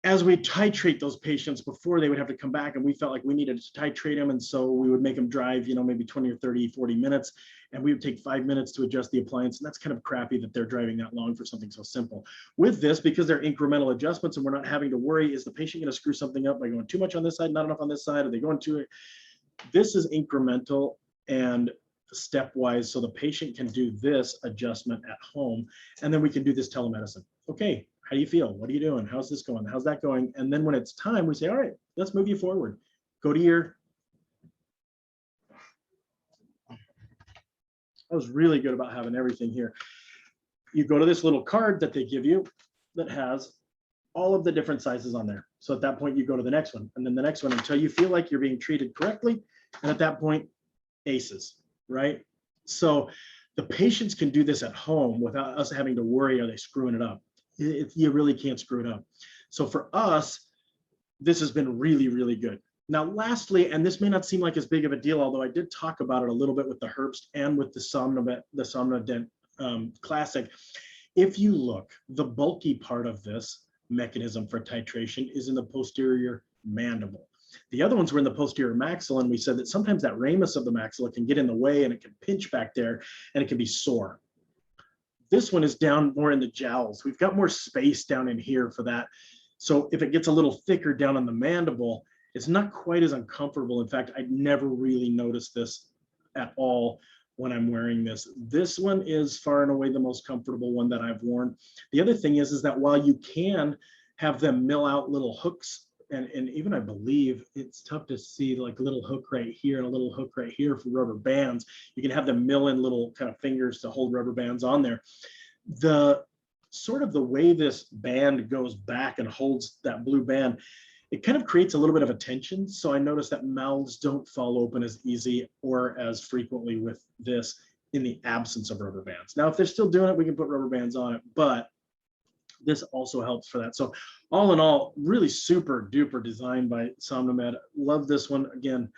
As we titrate those patients, before they would have to come back, and we felt like we needed to titrate them, and so we would make them drive, maybe 20 or 30, 40 minutes, and we would take 5 minutes to adjust the appliance, and that's kind of crappy that they're driving that long for something so simple. With this, because they're incremental adjustments and we're not having to worry, is the patient going to screw something up by going too much on this side, not enough on this side, are they going too? This is incremental and stepwise, so the patient can do this adjustment at home, and then we can do this telemedicine. Okay, how do you feel? What are you doing? How's this going? How's that going? And then when it's time, we say, all right, let's move you forward. Go to your, I was really good about having everything here. You go to this little card that they give you that has all of the different sizes on there. So at that point, you go to the next one, and then the next one until you feel like you're being treated correctly. And at that point, aces, right? So the patients can do this at home without us having to worry, are they screwing it up? You really can't screw it up. So for us, this has been really, really good. Now, lastly, and this may not seem like as big of a deal, although I did talk about it a little bit with the Herbst and with the Somnodent Classic. If you look, the bulky part of this mechanism for titration is in the posterior mandible. The other ones were in the posterior maxilla, and we said that sometimes that ramus of the maxilla can get in the way and it can pinch back there and it can be sore. This one is down more in the jowls. We've got more space down in here for that. So if it gets a little thicker down on the mandible, it's not quite as uncomfortable. In fact, I'd never really noticed this at all when I'm wearing this. This one is far and away the most comfortable one that I've worn. The other thing is that while you can have them mill out little hooks, and even I believe it's tough to see, like a little hook right here and a little hook right here for rubber bands. You can have them mill in little kind of fingers to hold rubber bands on there. The sort of the way this band goes back and holds that blue band, it kind of creates a little bit of a tension. So I noticed that mouths don't fall open as easy or as frequently with this in the absence of rubber bands. Now, if they're still doing it, we can put rubber bands on it, but this also helps for that. So all in all, really super duper designed by SomnoMed. Love this one. Again,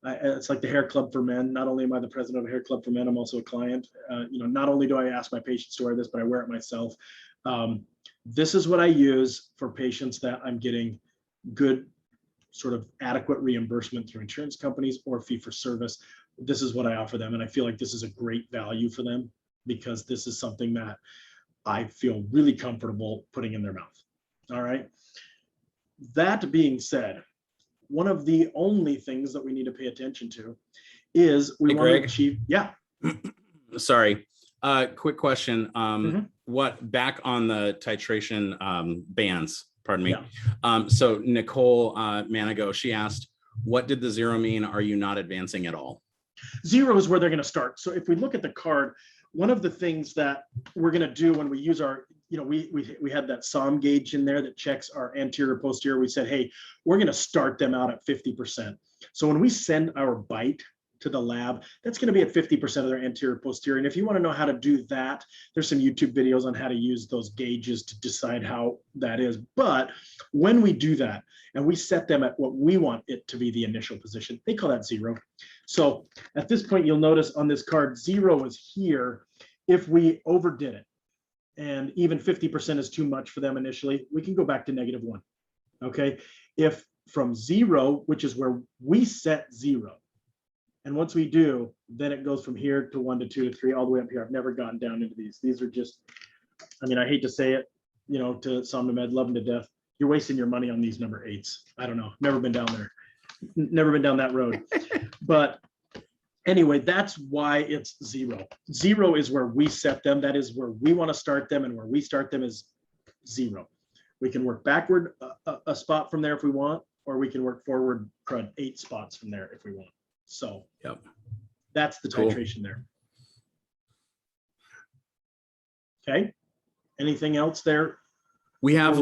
it's like the hair club for men. Not only am I the president of a hair club for men, I'm also a client. Not only do I ask my patients to wear this, but I wear it myself. This is what I use for patients that I'm getting good sort of adequate reimbursement through insurance companies or fee for service. This is what I offer them. And I feel like this is a great value for them because this is something that I feel really comfortable putting in their mouth. All right. That being said, one of the only things that we need to pay attention to is we want to achieve. Yeah. Sorry. Quick question. What back on the titration bands, pardon me. Yeah. So Nicole Manigo, she asked, what did the 0 mean? Are you not advancing at all? 0 is where they're going to start. So if we look at the card, one of the things that we're going to do when we use our, we had that SOM gauge in there that checks our anterior posterior. We said, hey, we're going to start them out at 50%. So when we send our bite to the lab, that's going to be at 50% of their anterior posterior. And if you want to know how to do that, there's some YouTube videos on how to use those gauges to decide how that is. But when we do that and we set them at what we want it to be the initial position, they call that 0. So at this point, you'll notice on this card, 0 is here. If we overdid it and even 50% is too much for them initially, we can go back to -1. Okay. If from 0, which is where we set 0, and once we do, then it goes from here to 1 to 2 to 3, all the way up here. I've never gotten down into these. These are just, I mean, I hate to say it, to SomnoMed, love them to death. You're wasting your money on these number 8s. I don't know. Never been down there. Never been down that road. But anyway, that's why it's 0. 0 is where we set them. That is where we want to start them. And where we start them is 0. We can work backward a spot from there if we want, or we can work forward 8 spots from there if we want. So yep, that's the titration there. Okay. Anything else there? We have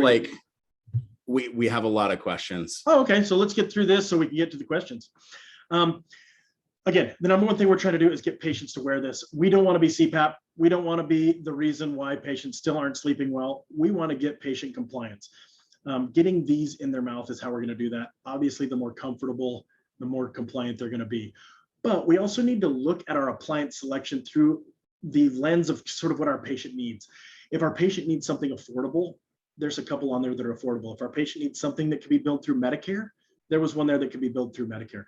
we have a lot of questions. Oh, okay. So let's get through this so we can get to the questions. Again, the number one thing we're trying to do is get patients to wear this. We don't want to be CPAP. We don't want to be the reason why patients still aren't sleeping well. We want to get patient compliance. Getting these in their mouth is how we're going to do that. Obviously, the more comfortable, the more compliant they're going to be. But we also need to look at our appliance selection through the lens of sort of what our patient needs. If our patient needs something affordable, there's a couple on there that are affordable. If our patient needs something that can be billed through Medicare, there was one there that could be billed through Medicare.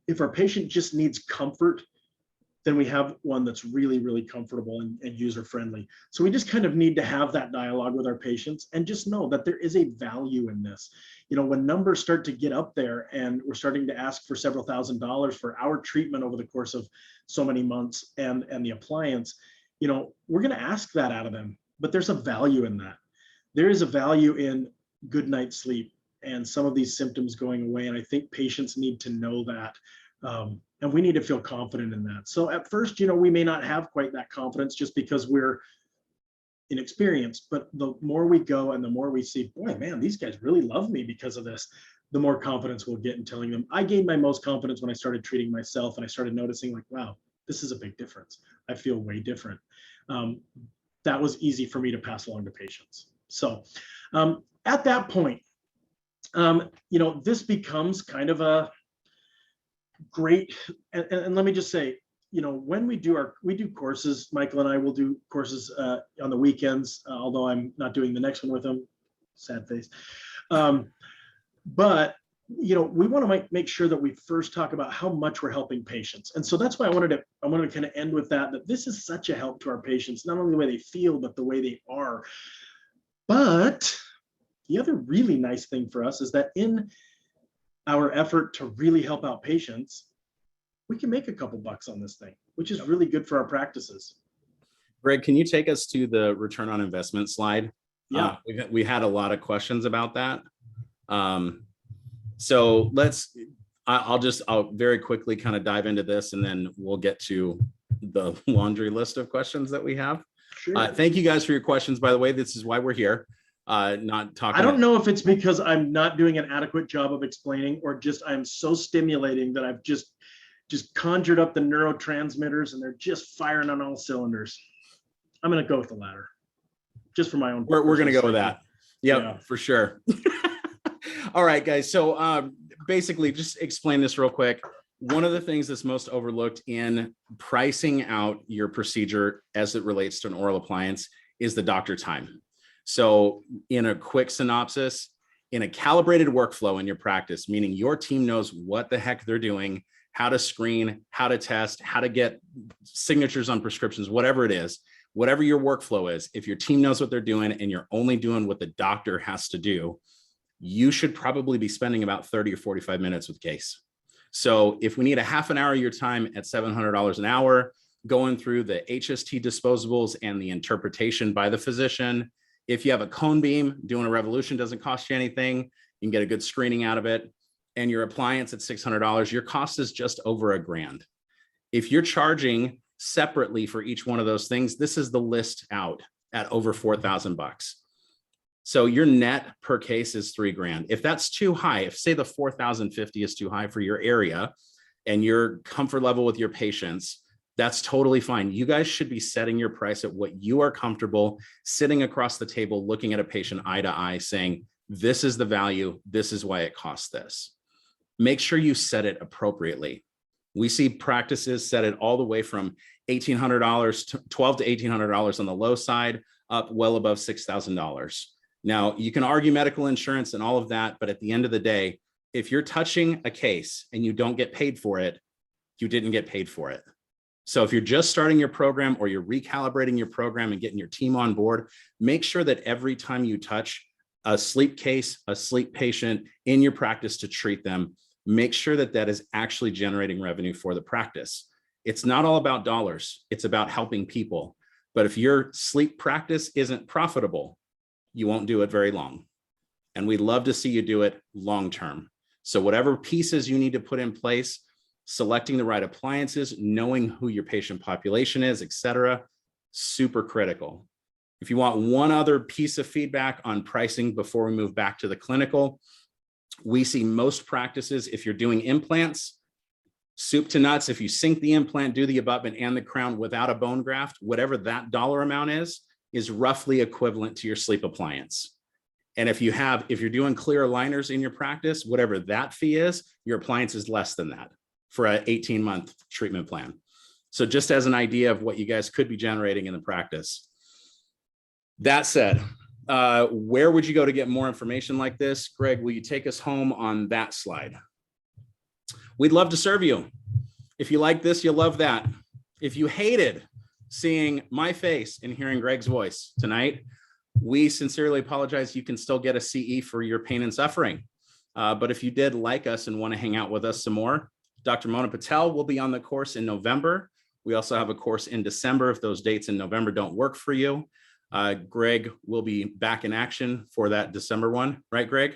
If our patient just needs comfort, then we have one that's really, really comfortable and user-friendly. So we just kind of need to have that dialogue with our patients and just know that there is a value in this. When numbers start to get up there and we're starting to ask for several $1,000s for our treatment over the course of so many months and the appliance, we're going to ask that out of them, but there's a value in that. There is a value in good night's sleep and some of these symptoms going away. And I think patients need to know that. And we need to feel confident in that. So at first, we may not have quite that confidence just because we're inexperienced, but the more we go and the more we see, boy, man, these guys really love me because of this, the more confidence we'll get in telling them. I gained my most confidence when I started treating myself and I started noticing like, wow, this is a big difference. I feel way different. That was easy for me to pass along to patients. So at that point, this becomes kind of a great, and let me just say, when we do courses, Michael and I will do courses on the weekends, although I'm not doing the next one with him, sad face. But, we want to make sure that we first talk about how much we're helping patients. And so that's why I wanted to kind of end with that this is such a help to our patients, not only the way they feel, but the way they are. But the other really nice thing for us is that in our effort to really help out patients, we can make a couple bucks on this thing, which is really good for our practices. Greg, can you take us to the return on investment slide? Yeah. We had a lot of questions about that. So I'll very quickly kind of dive into this and then we'll get to the laundry list of questions that we have. Sure. Thank you guys for your questions. By the way, this is why we're here. Not talking. I don't know if it's because I'm not doing an adequate job of explaining, or just I'm so stimulating that I've just conjured up the neurotransmitters and they're just firing on all cylinders. I'm going to go with the latter, just for my own. We're going to go with that. Yep, Yeah, for sure. All right, guys. So basically, just explain this real quick. One of the things that's most overlooked in pricing out your procedure as it relates to an oral appliance is the doctor time. So in a quick synopsis, in a calibrated workflow in your practice, meaning your team knows what the heck they're doing, how to screen, how to test, how to get signatures on prescriptions, whatever it is, whatever your workflow is, if your team knows what they're doing and you're only doing what the doctor has to do, you should probably be spending about 30 or 45 minutes with case. So if we need a half an hour of your time at $700 an hour, going through the HST disposables and the interpretation by the physician, if you have a cone beam, doing a revolution doesn't cost you anything. You can get a good screening out of it. And your appliance at $600, your cost is just over $1,000. If you're charging separately for each one of those things, this is the list out at over $4,000. So your net per case is $3,000. If that's too high, if say the 4,050 is too high for your area and your comfort level with your patients, that's totally fine. You guys should be setting your price at what you are comfortable, sitting across the table, looking at a patient eye to eye, saying, this is the value, this is why it costs this. Make sure you set it appropriately. We see practices set it all the way from $1,800 to $1,200 to $1,800 on the low side, up well above $6,000. Now, you can argue medical insurance and all of that, but at the end of the day, if you're touching a case and you don't get paid for it, you didn't get paid for it. So if you're just starting your program or you're recalibrating your program and getting your team on board, make sure that every time you touch a sleep case, a sleep patient in your practice to treat them, make sure that that is actually generating revenue for the practice. It's not all about dollars. It's about helping people. But if your sleep practice isn't profitable, you won't do it very long. And we'd love to see you do it long-term. So whatever pieces you need to put in place, selecting the right appliances, knowing who your patient population is, et cetera, super critical. If you want one other piece of feedback on pricing before we move back to the clinical, we see most practices, if you're doing implants, soup to nuts, if you sink the implant, do the abutment and the crown without a bone graft, whatever that dollar amount is roughly equivalent to your sleep appliance. And if you're doing clear aligners in your practice, whatever that fee is, your appliance is less than that for an 18-month treatment plan. So just as an idea of what you guys could be generating in the practice. That said, where would you go to get more information like this? Greg, will you take us home on that slide? We'd love to serve you. If you like this, you'll love that. If you hated seeing my face and hearing Greg's voice tonight, we sincerely apologize. You can still get a CE for your pain and suffering. But if you did like us and want to hang out with us some more, Dr. Mona Patel will be on the course in November. We also have a course in December if those dates in November don't work for you. Greg will be back in action for that December one, right, Greg?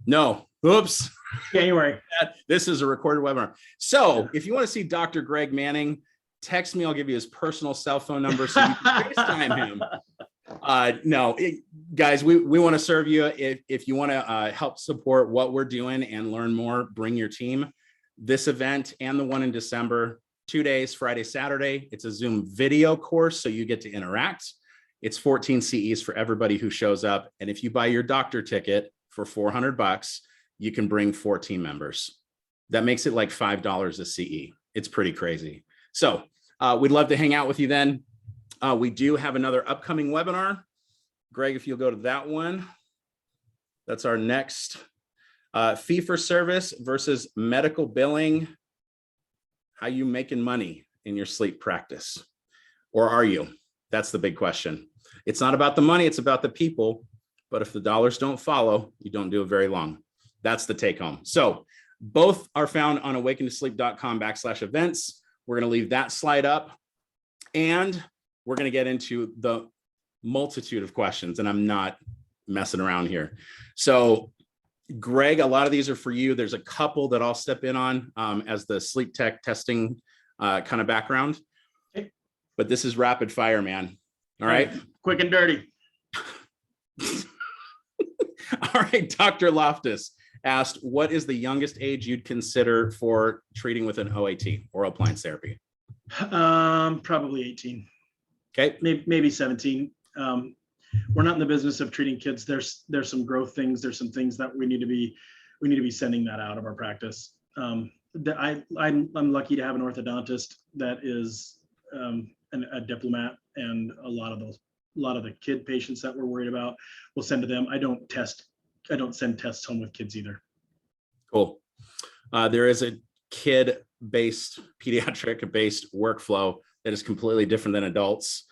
No, oops. January. This is a recorded webinar. So if you want to see Dr. Greg Manning, text me. I'll give you his personal cell phone number so you can FaceTime him. Guys, we want to serve you. If you want to help support what we're doing and learn more, bring your team. This event and the one in December, 2 days, Friday, Saturday. It's a Zoom video course, so you get to interact. It's 14 CEs for everybody who shows up. And if you buy your doctor ticket for $400, you can bring 14 members. That makes it like $5 a CE. It's pretty crazy. So we'd love to hang out with you then. We do have another upcoming webinar. Greg, if you'll go to that one. That's our next fee for service versus medical billing. How you making money in your sleep practice? Or are you? That's the big question. It's not about the money, it's about the people. But if the dollars don't follow, you don't do it very long. That's the take home. So both are found on awakentosleep.com/events. We're going to leave that slide up and we're going to get into the multitude of questions, and I'm not messing around here. So Greg, a lot of these are for you. There's a couple that I'll step in on as the sleep tech testing kind of background. But this is rapid fire, man. All right. Hey, quick and dirty. All right. Dr. Loftus asked, what is the youngest age you'd consider for treating with an OAT, oral appliance therapy? Probably 18. Okay. Maybe 17. We're not in the business of treating kids. There's some growth things. There's some things that we need to be sending that out of our practice. I'm lucky to have an orthodontist that is a diplomat, and a lot of the kid patients that we're worried about, we'll send to them. I don't send tests home with kids either. Cool. There is a kid-based, pediatric-based workflow that is completely different than adults.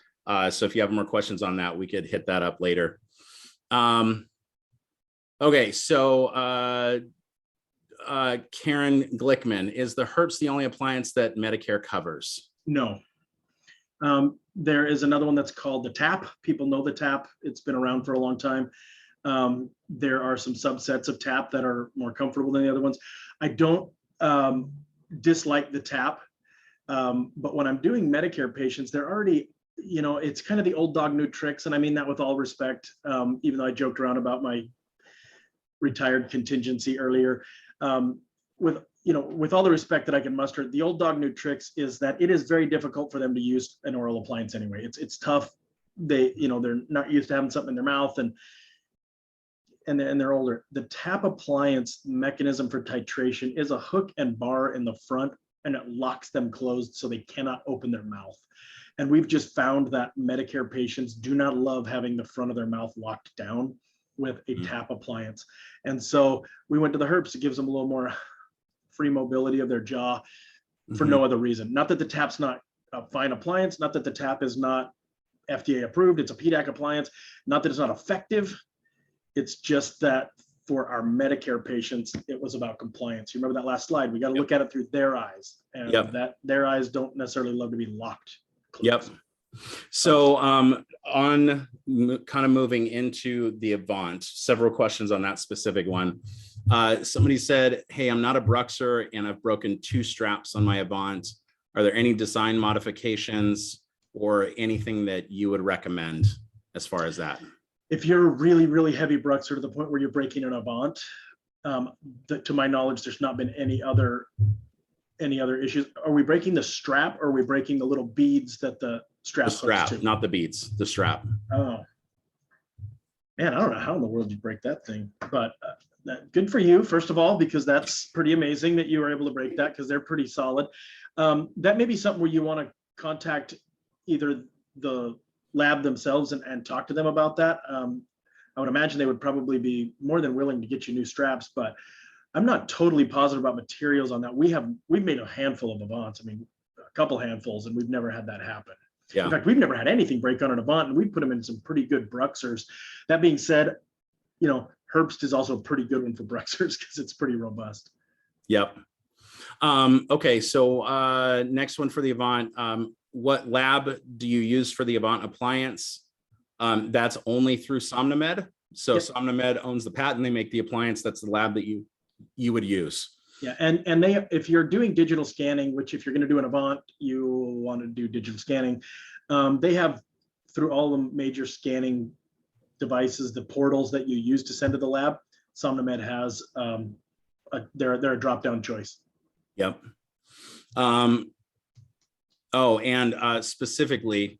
So if you have more questions on that, we could hit that up later. Okay, so Karen Glickman, is the Hertz the only appliance that Medicare covers? No. There is another one that's called the TAP. People know the TAP. It's been around for a long time. There are some subsets of TAP that are more comfortable than the other ones. I don't dislike the TAP, but when I'm doing Medicare patients, they're already, it's kind of the old dog, new tricks. And I mean that with all respect, even though I joked around about my retired contingency earlier. With all the respect that I can muster, the old dog, new tricks is that it is very difficult for them to use an oral appliance anyway. It's tough. They're not used to having something in their mouth, and they're older. The TAP appliance mechanism for titration is a hook and bar in the front, and it locks them closed so they cannot open their mouth. And we've just found that Medicare patients do not love having the front of their mouth locked down with a TAP appliance. And so we went to the Herps. It gives them a little more free mobility of their jaw for no other reason. Not that the TAP's not a fine appliance, not that the TAP is not FDA approved. It's a PDAC appliance. Not that it's not effective. It's just that for our Medicare patients, it was about compliance. You remember that last slide? We got to look at it through their eyes, and that their eyes don't necessarily love to be locked closed. Yep. So on kind of moving into the Avant, several questions on that specific one. Somebody said, hey, I'm not a Bruxer and I've broken 2 straps on my Avant. Are there any design modifications or anything that you would recommend as far as that? If you're a really, really heavy Bruxer to the point where you're breaking an Avant, to my knowledge, there's not been any other issues. Are we breaking the strap, or are we breaking the little beads that the strap hooks to? Not the beads, the strap. Oh, man, I don't know how in the world you break that thing, but good for you, first of all, because that's pretty amazing that you were able to break that, because they're pretty solid. That may be something where you want to contact either the lab themselves and talk to them about that. I would imagine they would probably be more than willing to get you new straps, but I'm not totally positive about materials on that. We've made a handful of Avants. I mean, a couple handfuls, and we've never had that happen. Yeah. In fact, we've never had anything break on an Avant, and we put them in some pretty good Bruxers. That being said, Herbst is also a pretty good one for Bruxers because it's pretty robust. Yep. Okay, so next one for the Avant. What lab do you use for the Avant appliance? That's only through SomnoMed. So yep. SomnoMed owns the patent. They make the appliance. That's the lab that you would use. Yeah, and they, if you're doing digital scanning, which if you're going to do an Avant, you want to do digital scanning. They have, through all the major scanning devices, the portals that you use to send to the lab, SomnoMed has they're a drop-down choice. Yep. And specifically,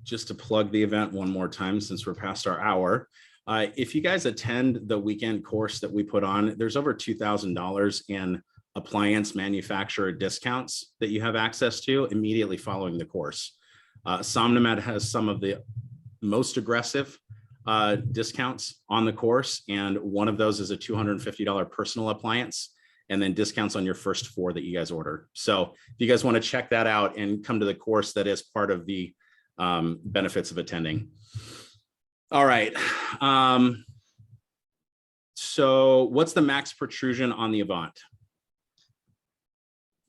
just to plug the event one more time, since we're past our hour, if you guys attend the weekend course that we put on, there's over $2,000 in appliance manufacturer discounts that you have access to immediately following the course. SomnoMed has some of the most aggressive discounts on the course, and one of those is a $250 personal appliance, and then discounts on your first 4 that you guys order. So if you guys want to check that out and come to the course, that is part of the benefits of attending. All right. So what's the max protrusion on the Avant?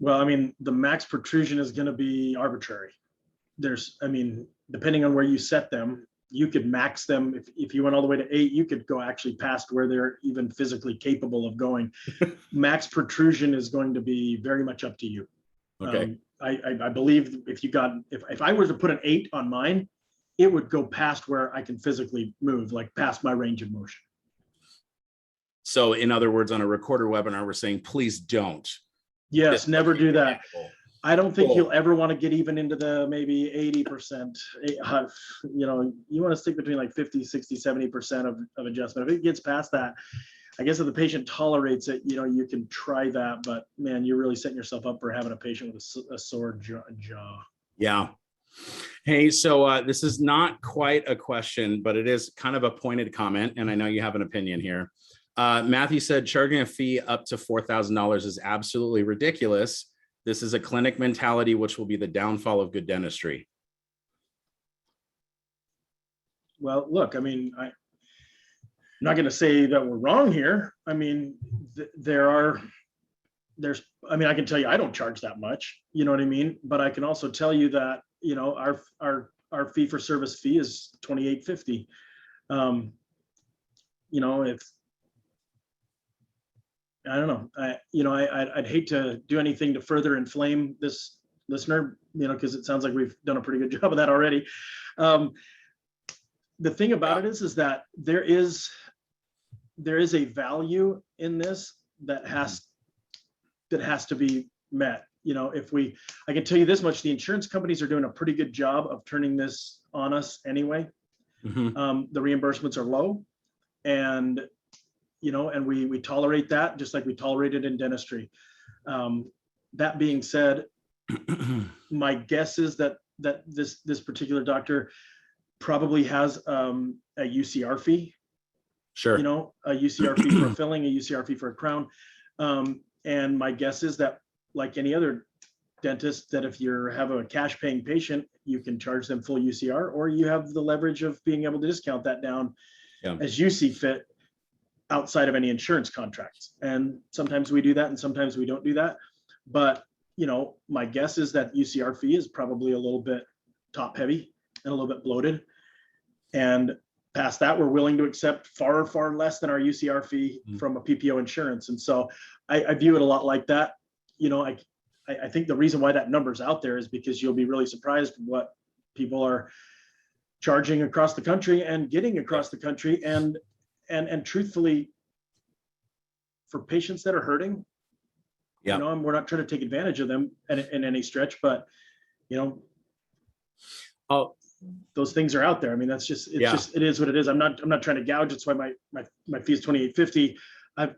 Well, I mean, the max protrusion is going to be arbitrary. Depending on where you set them, you could max them. If you went all the way to 8, you could go actually past where they're even physically capable of going. Max protrusion is going to be very much up to you. Okay. I believe if I were to put an 8 on mine, it would go past where I can physically move, like past my range of motion. So in other words, on a recorded webinar, we're saying, please don't. Yes, never do that. I don't think Cool. you'll ever want to get even into the maybe 80%. You know, you want to stick between like 50, 60, 70% of adjustment. If it gets past that, I guess if the patient tolerates it, you know, you can try that, but man, you're really setting yourself up for having a patient with a sore jaw. Yeah. Hey, so this is not quite a question, but it is kind of a pointed comment, and I know you have an opinion here. Matthew said charging a fee up to $4,000 is absolutely ridiculous. This is a clinic mentality, which will be the downfall of good dentistry. Well, look, I mean, I'm not going to say that we're wrong here. I mean, I mean, I can tell you, I don't charge that much, you know what I mean? But I can also tell you that, you know, our fee for service fee is $28.50. You know, if, I don't know, I'd hate to do anything to further inflame this listener, you know, because it sounds like we've done a pretty good job of that already. The thing about it is that there is a value in this that has to be met. You know, I can tell you this much, the insurance companies are doing a pretty good job of turning this on us anyway. Mm-hmm. The reimbursements are low, and you know, and we tolerate that just like we tolerate it in dentistry. That being said, my guess is that this particular doctor probably has a UCR fee. Sure. You know, a UCR fee for a filling, a UCR fee for a crown. And my guess is that, like any other dentist, that if you have a cash paying patient, you can charge them full UCR, or you have the leverage of being able to discount that down as you see fit outside of any insurance contracts. And sometimes we do that and sometimes we don't do that. But, you know, my guess is that UCR fee is probably a little bit top heavy and a little bit bloated. And past that, we're willing to accept far, far less than our UCR fee from a PPO insurance. And so I view it a lot like that. You know, I think the reason why that number's out there is because you'll be really surprised what people are charging across the country and getting across the country. And truthfully, for patients that are hurting, you know, and we're not trying to take advantage of them in any stretch, but you know, those things are out there. I mean, that's just, it is what it is. I'm not trying to gouge. It's why my fee is $28.50.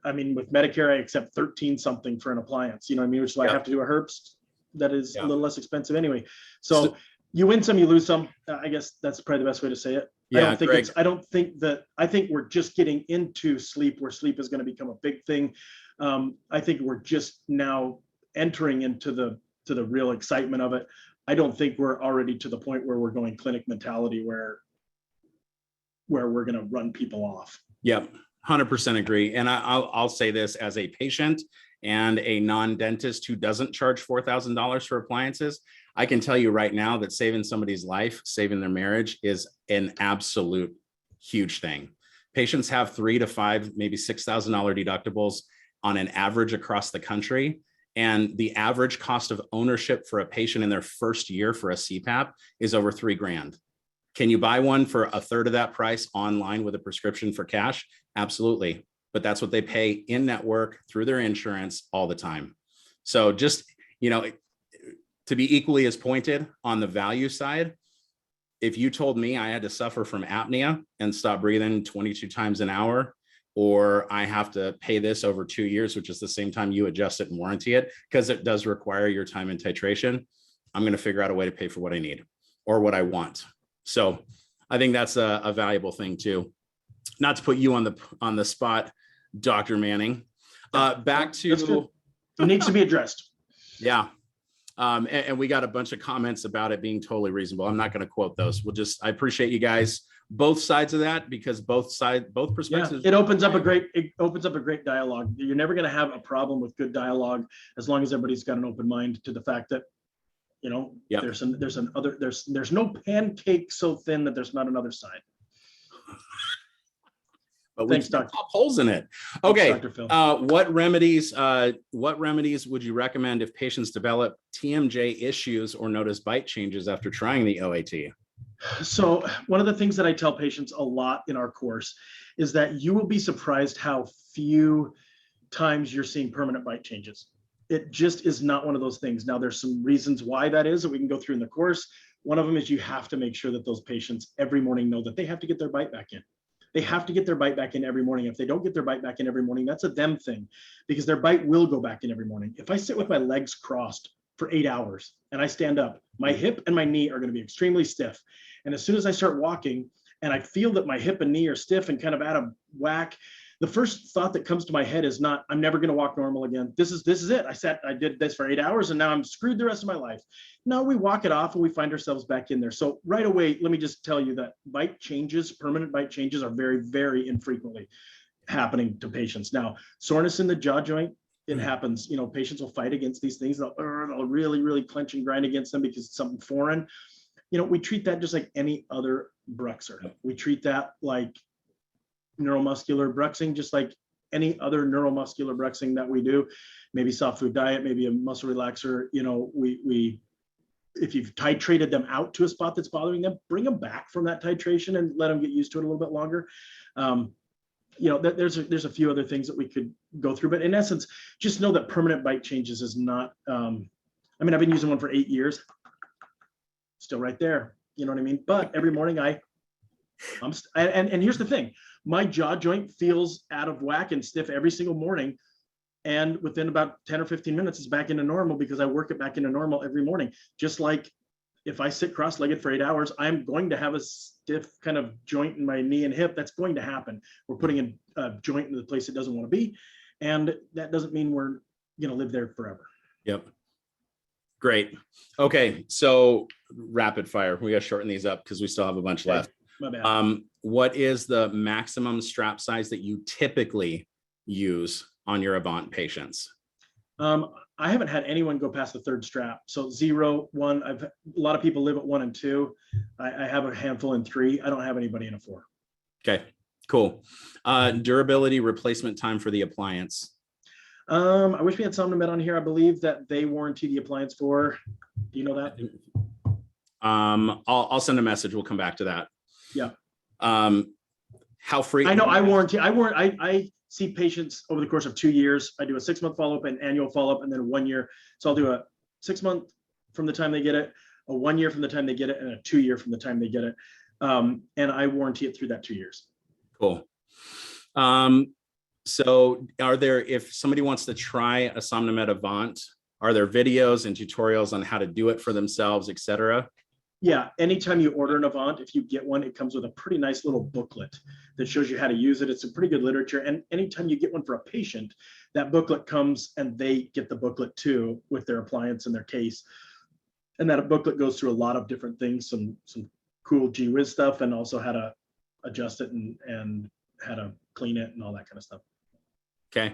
I mean, with Medicare, I accept 13 something for an appliance, you know what I mean? Which is why I have to do a Herbst that is a little less expensive anyway. So you win some, you lose some. I guess that's probably the best way to say it. Yeah, I think we're just getting into sleep, where sleep is going to become a big thing. I think we're just now entering into the real excitement of it. I don't think we're already to the point where we're going clinic mentality where we're going to run people off. Yep. 100% agree. And I'll say this as a patient and a non-dentist who doesn't charge $4,000 for appliances. I can tell you right now that saving somebody's life, saving their marriage, is an absolute huge thing. Patients have $3,000 to $5,000, maybe $6,000 deductibles on an average across the country. And the average cost of ownership for a patient in their first year for a CPAP is over $3,000. Can you buy one for a third of that price online with a prescription for cash? Absolutely. But that's what they pay in network through their insurance all the time. So just, you know, to be equally as pointed on the value side, if you told me I had to suffer from apnea and stop breathing 22 times an hour, or I have to pay this over 2 years, which is the same time you adjust it and warranty it, because it does require your time and titration, I'm going to figure out a way to pay for what I need or what I want. So I think that's a valuable thing too. Not to put you on the spot, Dr. Manning. Back to it needs to be addressed. Yeah. And we got a bunch of comments about it being totally reasonable. I'm not going to quote those. I appreciate you guys, both sides of that, because both perspectives. Yeah, it opens up a great dialogue. You're never going to have a problem with good dialogue as long as everybody's got an open mind to the fact that, you know, there's no pancake so thin that there's not another side. But thanks, we pop holes in it. Okay. Thanks, Dr. Phil. What remedies would you recommend if patients develop TMJ issues or notice bite changes after trying the OAT? So one of the things that I tell patients a lot in our course is that you will be surprised how few times you're seeing permanent bite changes. It just is not one of those things. Now, there's some reasons why that is that we can go through in the course. One of them is you have to make sure that those patients every morning know that they have to get their bite back in. They have to get their bite back in every morning. If they don't get their bite back in every morning, that's a them thing, because their bite will go back in every morning. If I sit with my legs crossed for 8 hours and I stand up, my hip and my knee are going to be extremely stiff. And as soon as I start walking and I feel that my hip and knee are stiff and kind of out of whack, the first thought that comes to my head is not, I'm never going to walk normal again. This is it. I did this for 8 hours and now I'm screwed the rest of my life. No, we walk it off and we find ourselves back in there. So right away, let me just tell you that bite changes, permanent bite changes, are very, very infrequently happening to patients. Now, soreness in the jaw joint, it happens. You know, patients will fight against these things. They'll really, really clench and grind against them because it's something foreign. You know, we treat that just like any other bruxer. We treat that like neuromuscular bruxing, just like any other neuromuscular bruxing that we do. Maybe soft food diet, maybe a muscle relaxer. You know, we if you've titrated them out to a spot that's bothering them, bring them back from that titration and let them get used to it a little bit longer. You know, there's a few other things that we could go through, but in essence, just know that permanent bite changes is not. I mean, I've been using one for 8 years, still right there. You know what I mean? But every morning and here's the thing, my jaw joint feels out of whack and stiff every single morning. And within about 10 or 15 minutes, it's back into normal because I work it back into normal every morning. Just like if I sit cross-legged for 8 hours, I'm going to have a stiff kind of joint in my knee and hip. That's going to happen. We're putting a joint in the place it doesn't want to be. And that doesn't mean we're going to live there forever. Yep. Great. Okay. So rapid fire. We got to shorten these up because we still have a bunch left. My bad. What is the maximum strap size that you typically use on your Avant patients? I haven't had anyone go past the third strap. So 0, 1, a lot of people live at 1 and 2. I have a handful in 3. I don't have anybody in a 4. Okay, cool. Durability replacement time for the appliance. I wish we had SomnoMed on here. I believe that they warranty the appliance for, do you know that? I'll send a message. We'll come back to that. Yeah. How frequent? I know I see patients over the course of 2 years. I do a 6-month follow-up, an annual follow-up, and then 1 year. So I'll do a 6-month from the time they get it, a 1 year from the time they get it, and a 2 year from the time they get it. And I warranty it through that 2 years. Cool. So are there, if somebody wants to try a SomnoMed Avant, are there videos and tutorials on how to do it for themselves, et cetera? Yeah, anytime you order an Avant, if you get one, it comes with a pretty nice little booklet that shows you how to use it. It's a pretty good literature. And anytime you get one for a patient, that booklet comes and they get the booklet too with their appliance and their case. And that booklet goes through a lot of different things, some cool gee whiz stuff, and also how to adjust it and how to clean it and all that kind of stuff. Okay.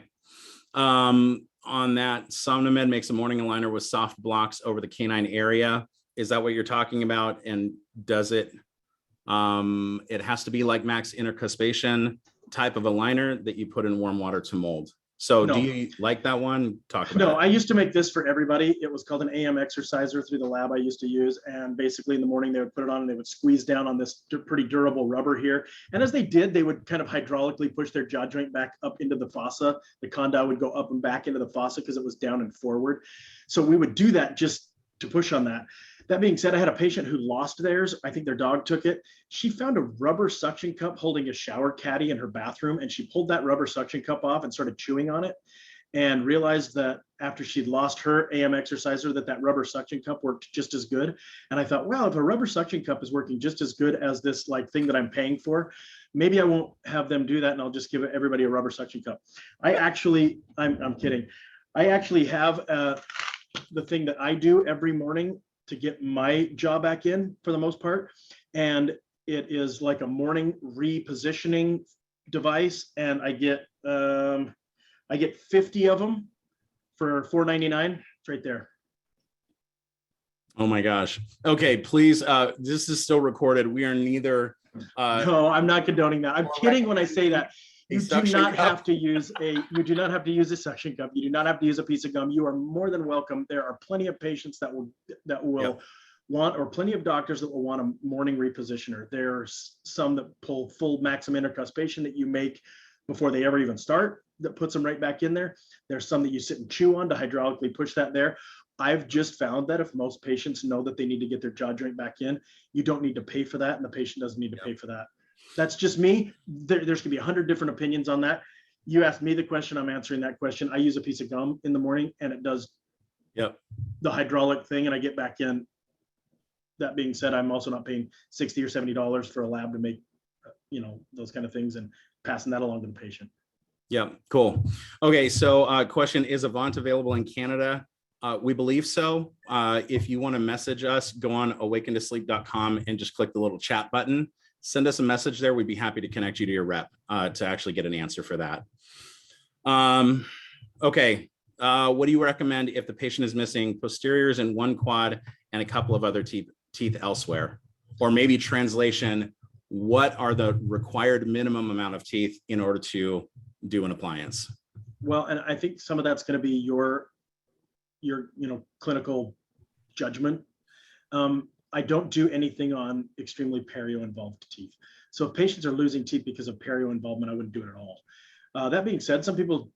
On that, SomnoMed makes a morning aligner with soft blocks over the canine area. Is that what you're talking about? And does it, it has to be like max intercuspation type of aligner that you put in warm water to mold. So no. Do you like that one? Talk about it. I used to make this for everybody. It was called an AM exerciser through the lab I used to use. And basically in the morning they would put it on and they would squeeze down on this pretty durable rubber here. And as they did, they would kind of hydraulically push their jaw joint back up into the fossa. The condyle would go up and back into the fossa because it was down and forward. So we would do that just to push on that. That being said, I had a patient who lost theirs. I think their dog took it. She found a rubber suction cup holding a shower caddy in her bathroom, and she pulled that rubber suction cup off and started chewing on it and realized that after she'd lost her AM exerciser, that rubber suction cup worked just as good. And I thought, well, if a rubber suction cup is working just as good as this like thing that I'm paying for, maybe I won't have them do that and I'll just give everybody a rubber suction cup. I'm kidding. I actually have the thing that I do every morning to get my jaw back in for the most part. And it is like a morning repositioning device. And I get 50 of them for $4.99. It's right there. Oh my gosh. Okay, please. This is still recorded. We are neither. No, I'm not condoning that. I'm kidding when I say that. You do not have to use a suction cup. You do not have to use a piece of gum. You are more than welcome. There are plenty of patients that will want, or plenty of doctors that will want a morning repositioner. There's some that pull full maximum intercuspation that you make before they ever even start, that puts them right back in there. There's some that you sit and chew on to hydraulically push that there. I've just found that if most patients know that they need to get their jaw joint back in, you don't need to pay for that, and the patient doesn't need to pay for that. That's just me. There's going to be 100 different opinions on that. You asked me the question, I'm answering that question. I use a piece of gum in the morning and it does the hydraulic thing, and I get back in. That being said, I'm also not paying $60 or $70 for a lab to make, those kind of things and passing that along to the patient. Yeah, cool. Okay, so question, is Avant available in Canada? We believe so. If you want to message us, go on awakentosleep.com and just click the little chat button. Send us a message there. We'd be happy to connect you to your rep to actually get an answer for that. Okay, what do you recommend if the patient is missing posteriors in one quad and a couple of other teeth elsewhere? Or maybe translation, what are the required minimum amount of teeth in order to do an appliance? Well, and I think some of that's going to be your clinical judgment. I don't do anything on extremely perio-involved teeth. So if patients are losing teeth because of perio involvement, I wouldn't do it at all. That being said, some people,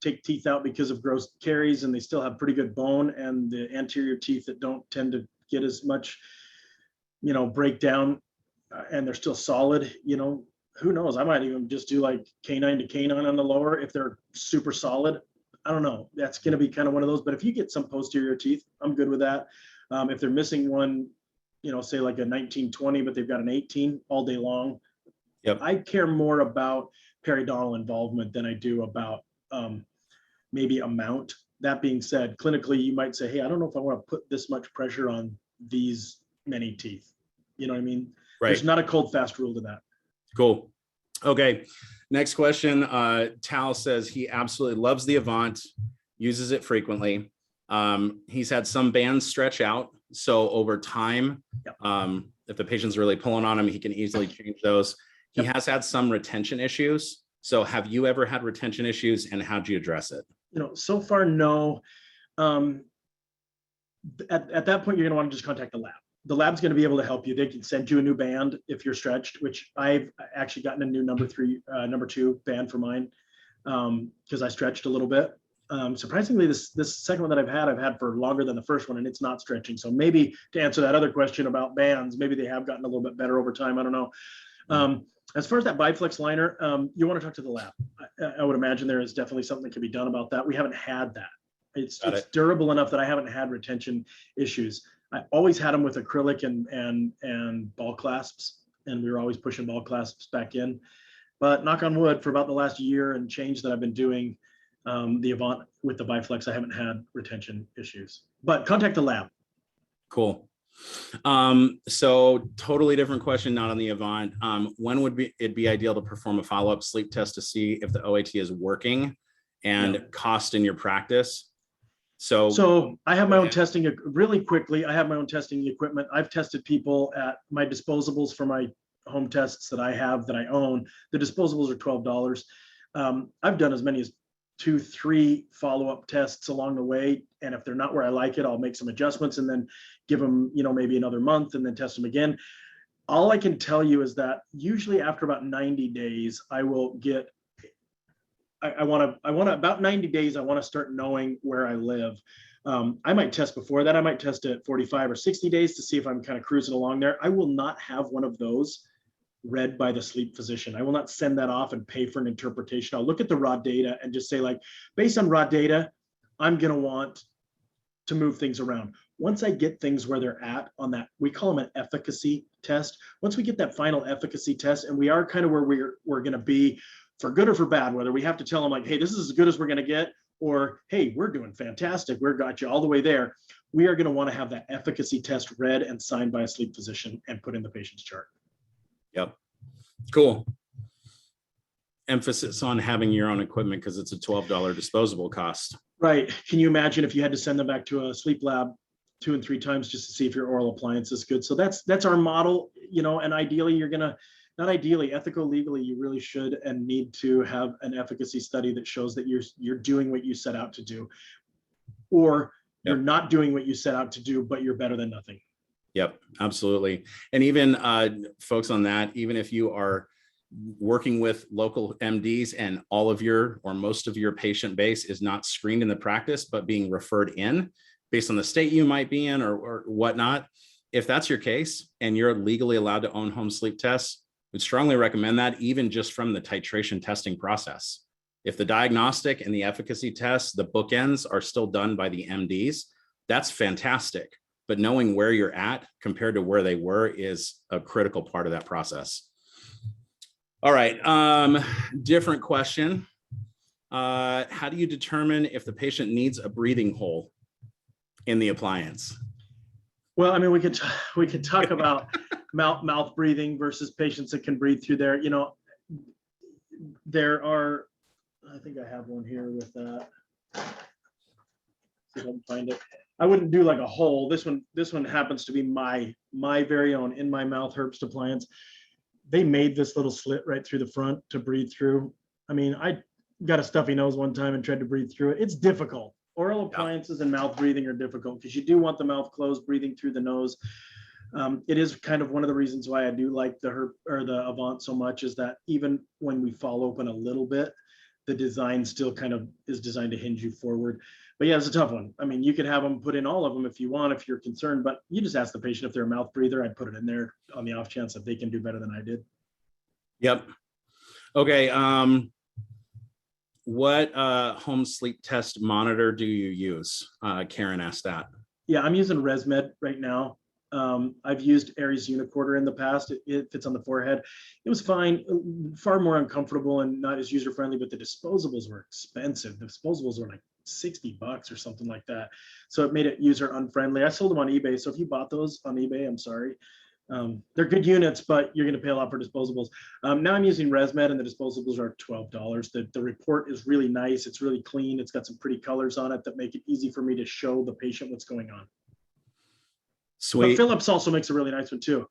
take teeth out because of gross caries and they still have pretty good bone, and the anterior teeth that don't tend to get as much, breakdown, and they're still solid, who knows? I might even just do like canine to canine on the lower if they're super solid. I don't know. That's going to be kind of one of those. But if you get some posterior teeth, I'm good with that. If they're missing one, say like a 1920, but they've got an 18 all day long. Yep. I care more about periodontal involvement than I do about maybe amount. That being said, clinically, you might say, hey, I don't know if I want to put this much pressure on these many teeth. You know what I mean? Right. There's not a cold, fast rule to that. Cool. Okay. Next question. Tal says he absolutely loves the Avant, uses it frequently. He's had some bands stretch out. So over time, if the patient's really pulling on him, he can easily change those. He has had some retention issues. So have you ever had retention issues, and how'd you address it? So far, no. At that point, you're going to want to just contact the lab. The lab's going to be able to help you. They can send you a new band if you're stretched, which I've actually gotten a new number 2 band for mine because I stretched a little bit. Surprisingly, this second one that I've had for longer than the first one, and it's not stretching. So maybe to answer that other question about bands, maybe they have gotten a little bit better over time. I don't know. As far as that biflex liner, you want to talk to the lab. I would imagine there is definitely something that can be done about that. We haven't had that. It's durable enough that I haven't had retention issues. I always had them with acrylic and ball clasps, and we were always pushing ball clasps back in. But knock on wood, for about the last year and change that I've been doing the Avant with the biflex, I haven't had retention issues. But contact the lab. Cool. So totally different question, not on the Avant. When would it be ideal to perform a follow-up sleep test to see if the OAT is working, and cost in your practice? So I have my own testing really quickly. I have my own testing equipment. I've tested people at my disposables for my home tests that I have that I own. The disposables are $12. I've done as many as 2-3 follow-up tests along the way. And if they're not where I like it, I'll make some adjustments and then give them, maybe another month and then test them again. All I can tell you is that usually after about 90 days, I will get, I want to about 90 days, I want to start knowing where I live. I might test before that. I might test at 45 or 60 days to see if I'm kind of cruising along there. I will not have one of those read by the sleep physician. I will not send that off and pay for an interpretation. I'll look at the raw data and just say, like, based on raw data, I'm going to want to move things around. Once I get things where they're at on that, we call them an efficacy test. Once we get that final efficacy test, and we are kind of where we're going to be, for good or for bad, whether we have to tell them like, hey, this is as good as we're going to get, or hey, we're doing fantastic, we've got you all the way there, we are going to want to have that efficacy test read and signed by a sleep physician and put in the patient's chart. Yep. Cool. Emphasis on having your own equipment because it's a $12 disposable cost. Right. Can you imagine if you had to send them back to a sleep lab 2 and 3 times just to see if your oral appliance is good? So that's our model, and ideally you're going to, not ideally, ethical, legally, you really should and need to have an efficacy study that shows that you're doing what you set out to do. Or you're not doing what you set out to do, but you're better than nothing. Yep, absolutely. And even folks on that, even if you are working with local MDs and all of your or most of your patient base is not screened in the practice, but being referred in based on the state you might be in or whatnot, if that's your case and you're legally allowed to own home sleep tests, we'd strongly recommend that, even just from the titration testing process. If the diagnostic and the efficacy tests, the bookends are still done by the MDs, that's fantastic. But knowing where you're at compared to where they were is a critical part of that process. All right, different question. How do you determine if the patient needs a breathing hole in the appliance? Well, I mean, we could talk about mouth breathing versus patients that can breathe through there. You know, there are, I think I have one here with that. See if I can find it. I wouldn't do like a hole. This one happens to be my very own in my mouth Herbst appliance. They made this little slit right through the front to breathe through. I mean, I got a stuffy nose one time and tried to breathe through it. It's difficult. Oral appliances and mouth breathing are difficult because you do want the mouth closed, breathing through the nose. It is kind of one of the reasons why I do like the Avant so much, is that even when we fall open a little bit, the design still kind of is designed to hinge you forward. But yeah, it's a tough one. I mean, you could have them put in all of them if you want, if you're concerned, but you just ask the patient if they're a mouth breather. I'd put it in there on the off chance that they can do better than I did. Yep. Okay. What home sleep test monitor do you use? Karen asked that. Yeah, I'm using ResMed right now. I've used Aries Unicorder in the past. It fits on the forehead. It was fine, far more uncomfortable and not as user-friendly, but the disposables were expensive. The disposables were like $60 or something like that. So it made it user unfriendly. I sold them on eBay. So if you bought those on eBay, I'm sorry. They're good units, but you're going to pay a lot for disposables. Now I'm using ResMed and the disposables are $12. The report is really nice. It's really clean. It's got some pretty colors on it that make it easy for me to show the patient what's going on. Sweet. But Philips also makes a really nice one too.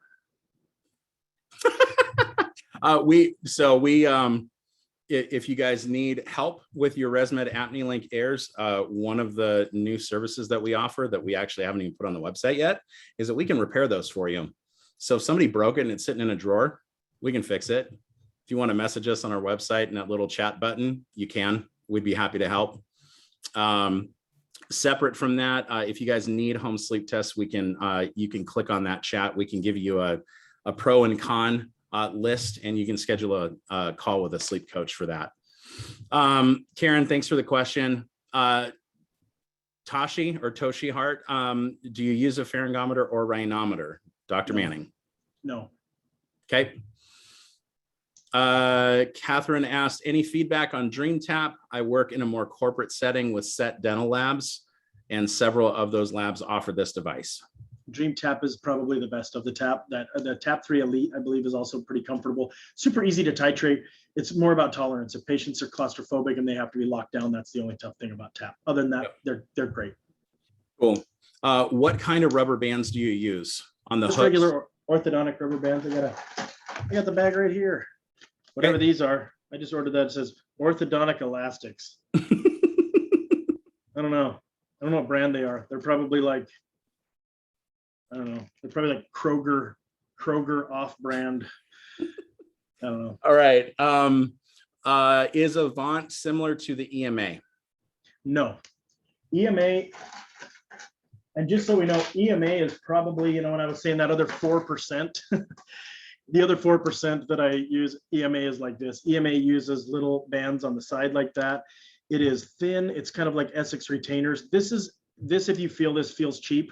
If you guys need help with your ResMed ApneaLink Airs, one of the new services that we offer that we actually haven't even put on the website yet is that we can repair those for you. So if somebody broke it and it's sitting in a drawer, we can fix it. If you want to message us on our website and that little chat button, you can. We'd be happy to help. Separate from that, if you guys need home sleep tests, we can you can click on that chat. We can give you a pro and con list, and you can schedule a call with a sleep coach for that. Karen, thanks for the question. Toshi Hart, do you use a pharyngometer or rhinometer? Dr. Manning? No. Okay. Catherine asked, any feedback on DreamTap? I work in a more corporate setting with set dental labs, and several of those labs offer this device. DreamTap is probably the best of the tap. The Tap 3 Elite, I believe, is also pretty comfortable. Super easy to titrate. It's more about tolerance. If patients are claustrophobic and they have to be locked down, that's the only tough thing about Tap. Other than that, they're great. Cool. What kind of rubber bands do you use on the hooks? Regular orthodontic rubber bands. I got the bag right here. Whatever these are, I just ordered that. It says orthodontic elastics. I don't know what brand they are. They're probably like, I don't know. They're probably like Kroger off-brand. I don't know. All right. Is Avant similar to the EMA? No. EMA, and just so we know, EMA is probably, when I was saying that other 4%, the other 4% that I use, EMA is like this. EMA uses little bands on the side like that. It is thin. It's kind of like Essex retainers. This, if you feel this feels cheap,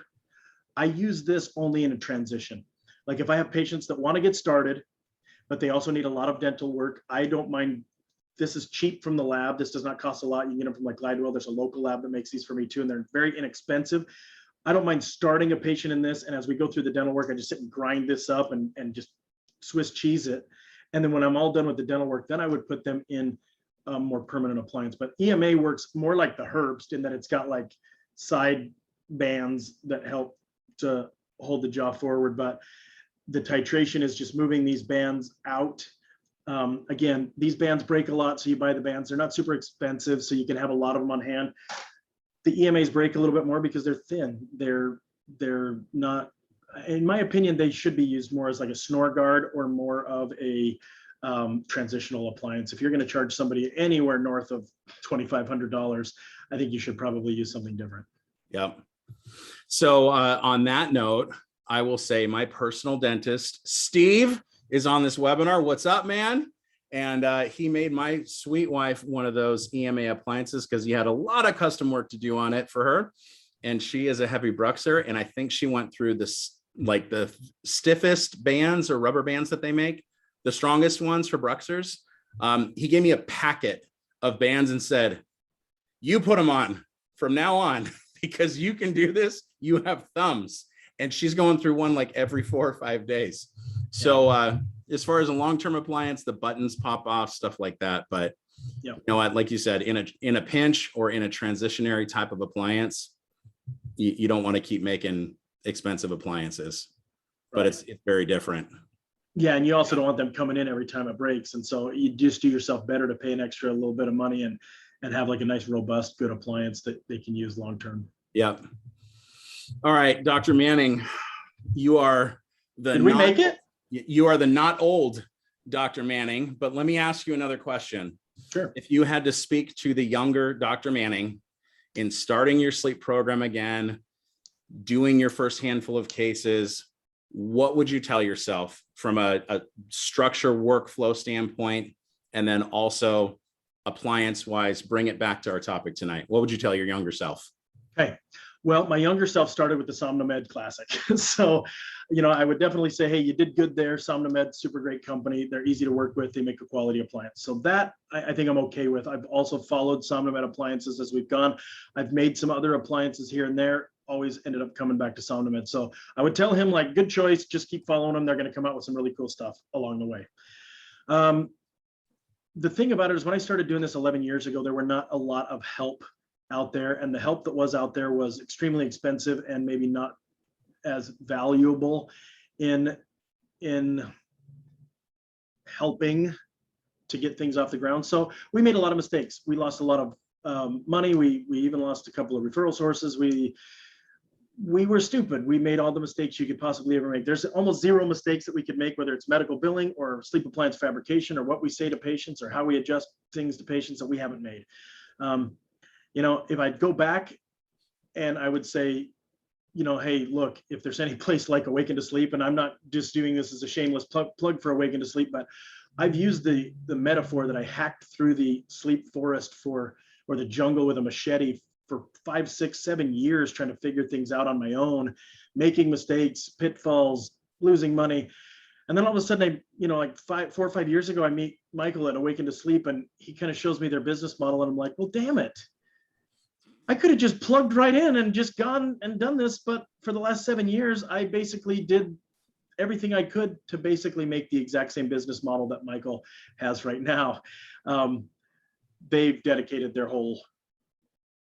I use this only in a transition. Like if I have patients that want to get started, but they also need a lot of dental work, I don't mind. This is cheap from the lab. This does not cost a lot. You can get them from like Glidewell. There's a local lab that makes these for me too, and they're very inexpensive. I don't mind starting a patient in this, and as we go through the dental work, I just sit and grind this up and just Swiss cheese it. And then when I'm all done with the dental work, then I would put them in a more permanent appliance. But EMA works more like the Herbst in that it's got like side bands that help to hold the jaw forward, but the titration is just moving these bands out. Again, these bands break a lot, so you buy the bands. They're not super expensive, so you can have a lot of them on hand. the EMAs break a little bit more because they're thin. They're not, in my opinion, they should be used more as like a snore guard or more of a transitional appliance. If you're going to charge somebody anywhere north of $2,500, I think you should probably use something different. Yep. So on that note, I will say my personal dentist, Steve, is on this webinar. What's up, man? And he made my sweet wife one of those EMA appliances because he had a lot of custom work to do on it for her. And she is a heavy bruxer. And I think she went through this, like the stiffest bands or rubber bands that they make, the strongest ones for bruxers. He gave me a packet of bands and said, you put them on from now on because you can do this. You have thumbs. And she's going through one like every 4 or 5 days. So as far as a long-term appliance, the buttons pop off, stuff like that. But you know what, like you said, in a pinch or in a transitionary type of appliance, you don't want to keep making expensive appliances, but it's very different. Yeah, and you also don't want them coming in every time it breaks. And so you just do yourself better to pay an extra little bit of money and have like a nice, robust, good appliance that they can use long-term. Yep. All right, Dr. Manning, you are the— Did we make it? You are the not old Dr. Manning, but let me ask you another question. Sure. If you had to speak to the younger Dr. Manning in starting your sleep program again, doing your first handful of cases, what would you tell yourself from a structure workflow standpoint, and then also appliance wise? Bring it back to our topic tonight. What would you tell your younger self? Okay. Well, my younger self started with the SomnoMed Classic. So, I would definitely say, hey, you did good there. SomnoMed, super great company. They're easy to work with. They make a quality appliance. So that I think I'm okay with. I've also followed SomnoMed appliances as we've gone. I've made some other appliances here and there, always ended up coming back to SomnoMed. So I would tell him, like, good choice. Just keep following them. They're going to come out with some really cool stuff along the way. The thing about it is when I started doing this 11 years ago, there were not a lot of help out there, and the help that was out there was extremely expensive and maybe not as valuable in helping to get things off the ground. So we made a lot of mistakes. We lost a lot of money. We even lost a couple of referral sources. We were stupid. We made all the mistakes you could possibly ever make. There's almost zero mistakes that we could make, whether it's medical billing or sleep appliance fabrication or what we say to patients or how we adjust things to patients that we haven't made. If I'd go back and I would say, hey, look, if there's any place like Awaken to Sleep, and I'm not just doing this as a shameless plug for Awaken to Sleep, but I've used the metaphor that I hacked through the sleep forest or the jungle with a machete for 5, 6, 7 years, trying to figure things out on my own, making mistakes, pitfalls, losing money. And then all of a sudden, like 4 or 5 years ago, I meet Michael at Awaken to Sleep, and he kind of shows me their business model. And I'm like, well, damn it. I could have just plugged right in and just gone and done this. But for the last 7 years, I basically did everything I could to basically make the exact same business model that Michael has right now. They've dedicated their whole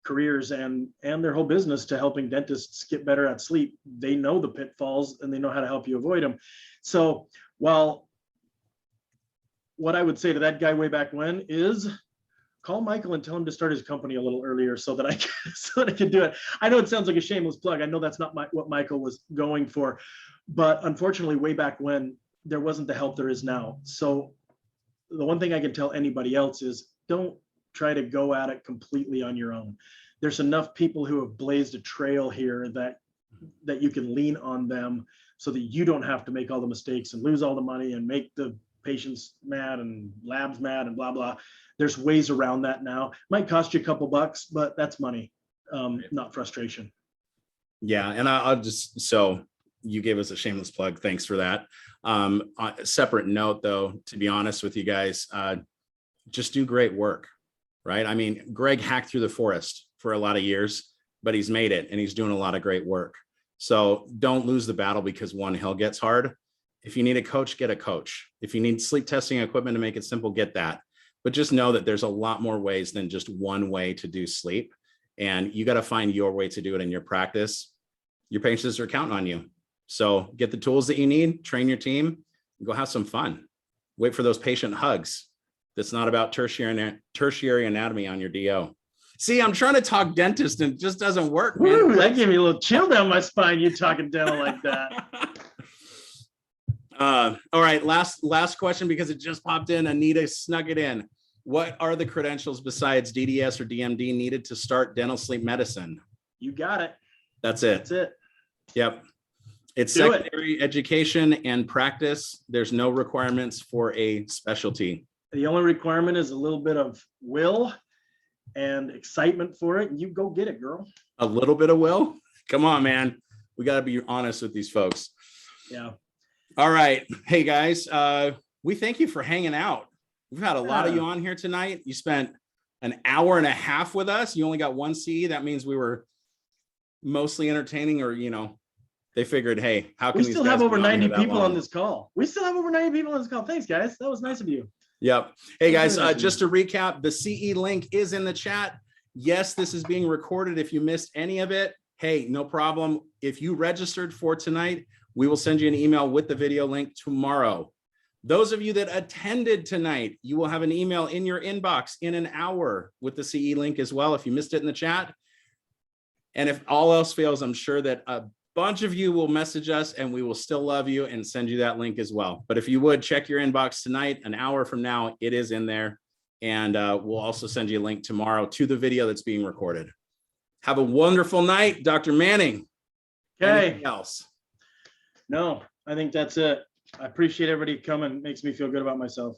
careers and their whole business to helping dentists get better at sleep. They know the pitfalls and they know how to help you avoid them. So while what I would say to that guy way back when is call Michael and tell him to start his company a little earlier so that I can do it. I know it sounds like a shameless plug. I know that's not what Michael was going for, but unfortunately, way back when, there wasn't the help there is now. So the one thing I can tell anybody else is don't try to go at it completely on your own. There's enough people who have blazed a trail here that you can lean on them so that you don't have to make all the mistakes and lose all the money and make the patients mad and labs mad and blah, blah. There's ways around that now. Might cost you a couple bucks, but that's money, not frustration. Yeah. And I'll just, so you gave us a shameless plug. Thanks for that. On a separate note though, to be honest with you guys, just do great work, right? I mean, Greg hacked through the forest for a lot of years, but he's made it and he's doing a lot of great work. So don't lose the battle because one hill gets hard. If you need a coach, get a coach. If you need sleep testing equipment to make it simple, get that. But just know that there's a lot more ways than just one way to do sleep. And you got to find your way to do it in your practice. Your patients are counting on you. So get the tools that you need, train your team, and go have some fun. Wait for those patient hugs. That's not about tertiary anatomy on your DO. See, I'm trying to talk dentist and it just doesn't work, man. Woo, that gave me a little chill down my spine. You talking dental like that. All right, last question because it just popped in. Anita snuck it in. What are the credentials besides DDS or DMD needed to start dental sleep medicine? You got it. That's it. That's it. Yep. It's Do it. secondary education and practice. There's no requirements for a specialty. The only requirement is a little bit of will and excitement for it. You go get it, girl. A little bit of will. Come on, man. We got to be honest with these folks. Yeah. All right. Hey, guys, we thank you for hanging out. We've had a lot of you on here tonight. You spent an hour and a half with us. You only got one CE. That means we were mostly entertaining, or, you know, they figured, hey, how can we still have over 90 people on this call? We still have over 90 people on this call. Thanks, guys. That was nice of you. Yep. Hey, guys, just to recap, the CE link is in the chat. Yes, this is being recorded. If you missed any of it, hey, no problem. If you registered for tonight, we will send you an email with the video link tomorrow. Those of you that attended tonight, you will have an email in your inbox in an hour with the CE link as well, if you missed it in the chat. And if all else fails, I'm sure that a bunch of you will message us and we will still love you and send you that link as well. But if you would check your inbox tonight, an hour from now, it is in there. And we'll also send you a link tomorrow to the video that's being recorded. Have a wonderful night, Dr. Manning. Okay. Anything else? No, I think that's it. I appreciate everybody coming. Makes me feel good about myself.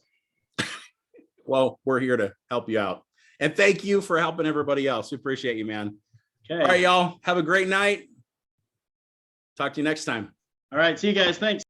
Well, we're here to help you out. And thank you for helping everybody else. We appreciate you, man. Okay. All right, y'all. Have a great night. Talk to you next time. All right. See you guys. Thanks.